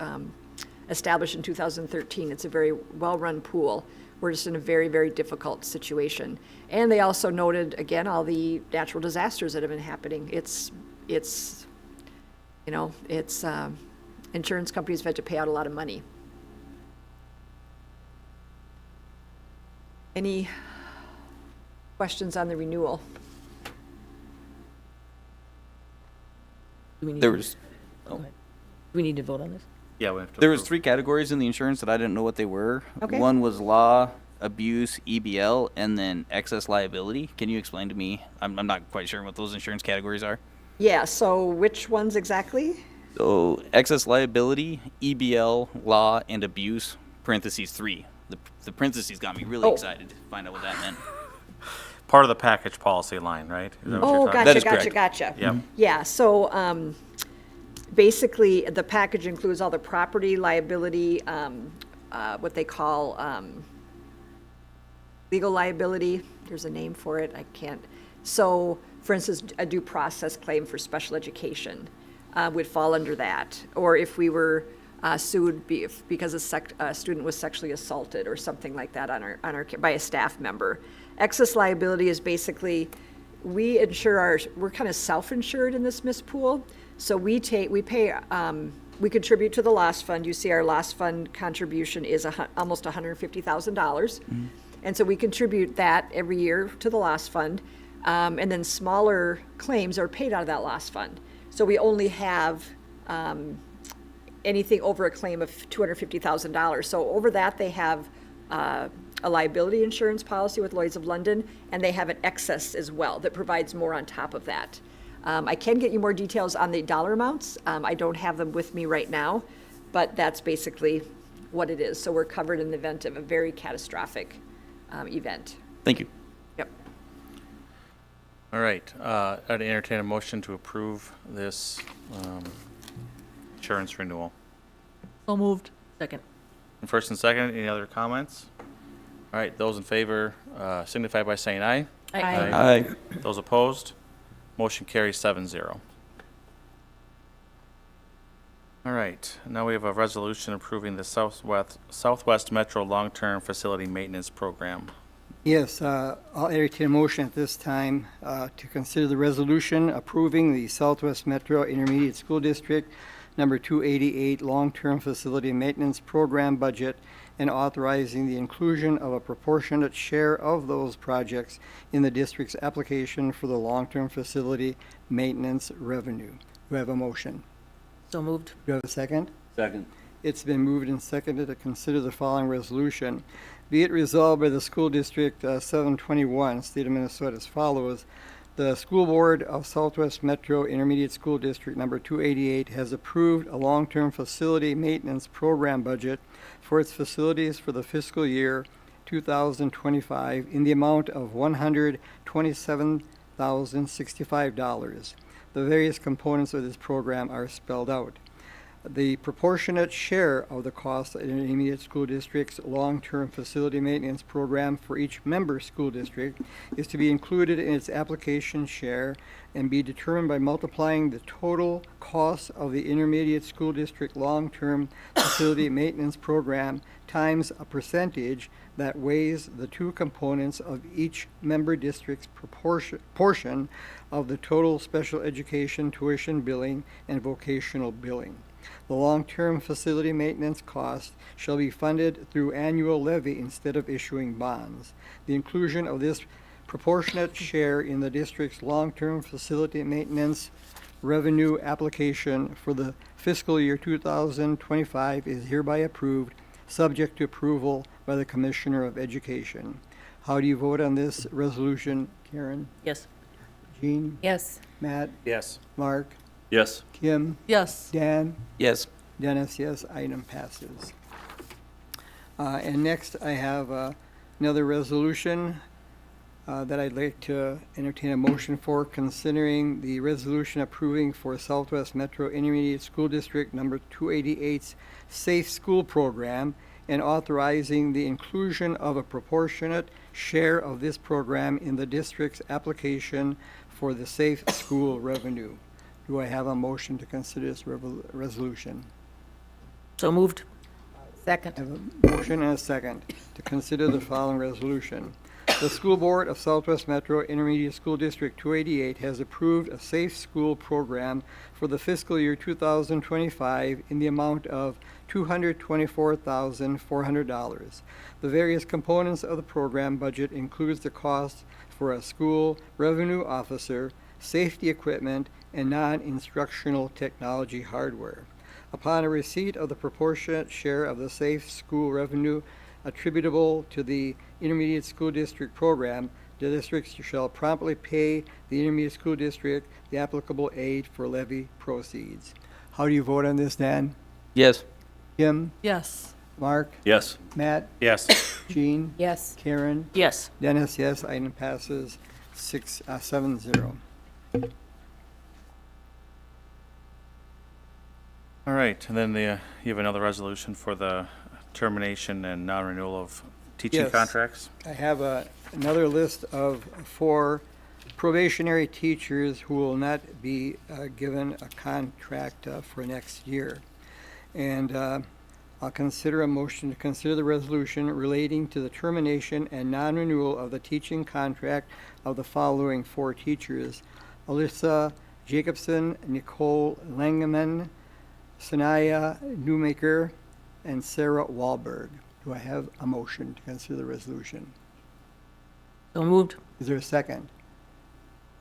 established in 2013. It's a very well-run pool. We're just in a very, very difficult situation. And they also noted, again, all the natural disasters that have been happening. It's you know, it's, insurance companies have had to pay out a lot of money. Any questions on the renewal? Do we need There to- was, Go ahead. Do we need to vote on this? Yeah, we have to there was approve. 3 categories in the insurance that I didn't know what they were. Okay. One was law, abuse, EBL, and then excess liability. Can you explain to me? I'm not quite sure what those insurance categories are. Yeah, so which ones exactly? So excess liability, EBL, law, and abuse, parentheses 3. The parentheses got me really Oh. excited to find out what that meant. Part of the package policy line, right? Is that what you're Oh, talking- That is gotcha, correct. gotcha. Yep. Yeah, so basically, the package includes all the property, liability, what they call legal liability. There's a name for it, I can't. So, for instance, a due process claim for special education would fall under that. Or if we were sued because a student was sexually assaulted or something like that by a staff member. Excess liability is basically, we we're kind of self-insured in this MIST pool. So we contribute to the loss fund. You see our loss fund contribution is almost $150,000. And so we contribute that every year to the loss fund. And then smaller claims are paid out of that loss fund. So we only have anything over a claim of $250,000. So over that, they have a liability insurance policy with Lloyd's of London, and they have an excess as well that provides more on top of that. I can get you more details on the dollar amounts. I don't have them with me right now, but that's basically what it is. So we're covered in the event of a very catastrophic event. Thank you. Yep. All right, I'd entertain a motion to approve this insurance renewal. So moved. Second. And first and second, any other comments? All right, those in favor signify by saying aye. Aye. Aye. Those opposed? Motion carries 7-0. All right, now we have a resolution approving the Southwest Metro Long-Term Facility Maintenance Program. Yes, I'll entertain a motion at this time to consider the resolution approving the Southwest Metro Intermediate School District number 288 Long-Term Facility Maintenance Program budget and authorizing the inclusion of a proportionate share of those projects in the district's application for the long-term facility maintenance revenue. Do I have a motion? So moved. Do I have a second? Second. It's been moved and seconded to consider the following resolution. Be it resolved by the School District 721, State of Minnesota as follows. The School Board of Southwest Metro Intermediate School District number 288 has approved a long-term facility maintenance program budget for its facilities for the fiscal year 2025 in the amount of $127,065. The various components of this program are spelled out. The proportionate share of the cost of an intermediate school district's long-term facility maintenance program for each member school district is to be included in its application share and be determined by multiplying the total cost of the intermediate school district long-term facility maintenance program times a percentage that weighs the two components of each member district's portion of the total special education tuition billing and vocational billing. The long-term facility maintenance cost shall be funded through annual levy instead of issuing bonds. The inclusion of this proportionate share in the district's long-term facility maintenance revenue application for the fiscal year 2025 is hereby approved, subject to approval by the Commissioner of Education. How do you vote on this resolution, Karen? Yes. Jean? Yes. Matt? Yes. Mark? Yes. Kim? Yes. Dan? Yes. Dennis, yes. Item passes. And next, I have another resolution that I'd like to entertain a motion for, considering the resolution approving for Southwest Metro Intermediate School District number 288's Safe School Program and authorizing the inclusion of a proportionate share of this program in the district's application for the Safe School revenue. Do I have a motion to consider this resolution? So moved. Second. I have a motion and a second to consider the following resolution. The School Board of Southwest Metro Intermediate School District 288 has approved a safe school program for the fiscal year 2025 in the amount of $224,400. The various components of the program budget includes the cost for a school revenue officer, safety equipment, and non-instructional technology hardware. Upon a receipt of the proportionate share of the safe school revenue attributable to the Intermediate School District program, the district shall promptly pay the Intermediate School District the applicable aid for levy proceeds. How do you vote on this, Dan? Yes. Kim? Yes. Mark? Yes. Matt? Yes. Jean? Yes. Karen? Yes. Dennis, yes. Item passes 7-0. All right, and then you have another resolution for the termination and non-renewal of teaching Yes. contracts? I have another list of 4 probationary teachers who will not be given a contract for next year. And I'll consider a motion to consider the resolution relating to the termination and non-renewal of the teaching contract of the following 4 teachers: Alyssa Jacobson, Nicole Langeman, Sanaya Newmaker, and Sarah Wahlberg. Do I have a motion to consider the resolution? So moved. Is there a second?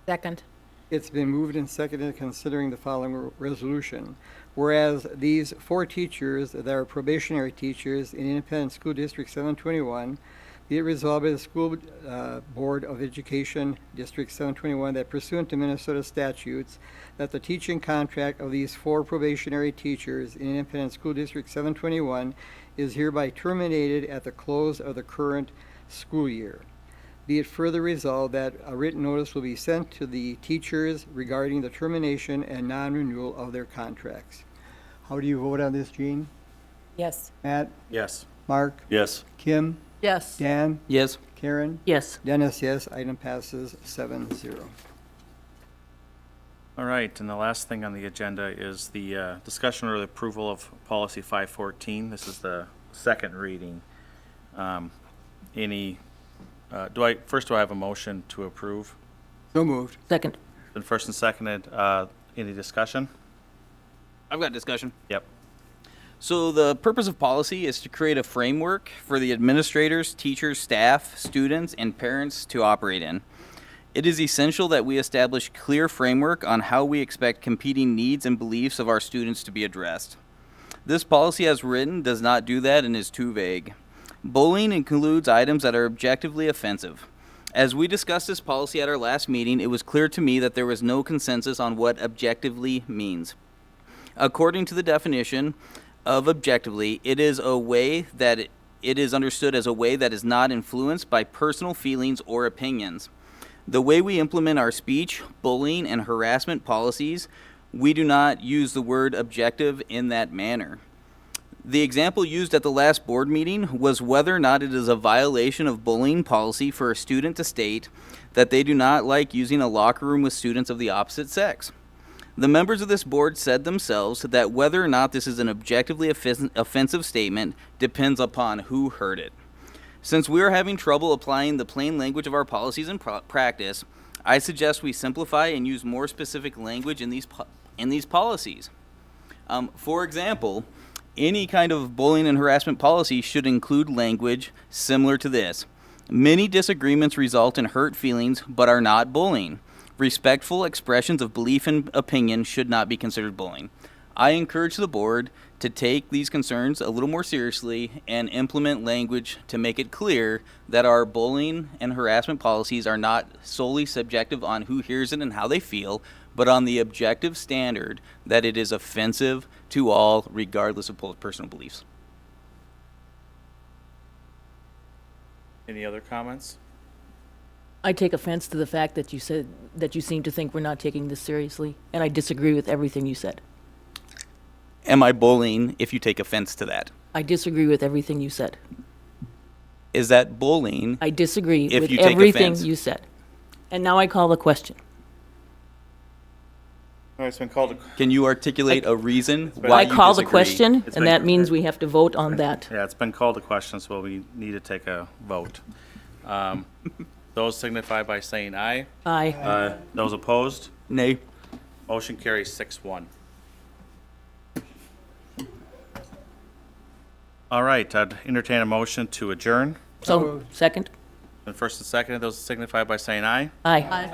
Second. It's been moved and seconded considering the following resolution. Whereas these 4 teachers that are probationary teachers in Independent School District 721, be it resolved by the School Board of Education District 721 that pursuant to Minnesota statutes, that the teaching contract of these 4 probationary teachers in Independent School District 721 is hereby terminated at the close of the current school year. Be it further resolved that a written notice will be sent to the teachers regarding the termination and non-renewal of their contracts. How do you vote on this, Jean? Yes. Matt? Yes. Mark? Yes. Kim? Yes. Dan? Yes. Karen? Yes. Dennis, yes. Item passes 7-0. All right, and the last thing on the agenda is the discussion or the approval of policy 514. This is the second reading. Do I have a motion to approve? So moved. Second. Been first and seconded. Any discussion? I've got discussion. Yep. So the purpose of policy is to create a framework for the administrators, teachers, staff, students, and parents to operate in. It is essential that we establish clear framework on how we expect competing needs and beliefs of our students to be addressed. This policy as written does not do that and is too vague. Bullying includes items that are objectively offensive. As we discussed this policy at our last meeting, it was clear to me that there was no consensus on what objectively means. According to the definition of objectively, it is a way that it is understood as a way that is not influenced by personal feelings or opinions. The way we implement our speech, bullying, and harassment policies, we do not use the word objective in that manner. The example used at the last board meeting was whether or not it is a violation of bullying policy for a student to state that they do not like using a locker room with students of the opposite sex. The members of this board said themselves that whether or not this is an objectively offensive statement depends upon who heard it. Since we are having trouble applying the plain language of our policies in practice, I suggest we simplify and use more specific language in these policies. For example, any kind of bullying and harassment policy should include language similar to this. Many disagreements result in hurt feelings but are not bullying. Respectful expressions of belief and opinion should not be considered bullying. I encourage the board to take these concerns a little more seriously and implement language to make it clear that our bullying and harassment policies are not solely subjective on who hears it and how they feel, but on the objective standard that it is offensive to all, regardless of personal beliefs. Any other comments? I take offense to the fact that you said that you seem to think we're not taking this seriously, and I disagree with everything you said. Am I bullying if you take offense to that? I disagree with everything you said. Is that bullying? I disagree if with you take everything offense? you said. And now I call the question. All right, it's been called. Can you articulate a reason been- why I you call the disagree? question, It's and been- that means we have to vote on that. Yeah, it's been called a question, so we need to take a vote. Those signify by saying aye. Aye. Those opposed? Nay. Motion carries 6-1. All right, I'd entertain a motion to adjourn. So, second? And first and second, those signify by saying aye. Aye.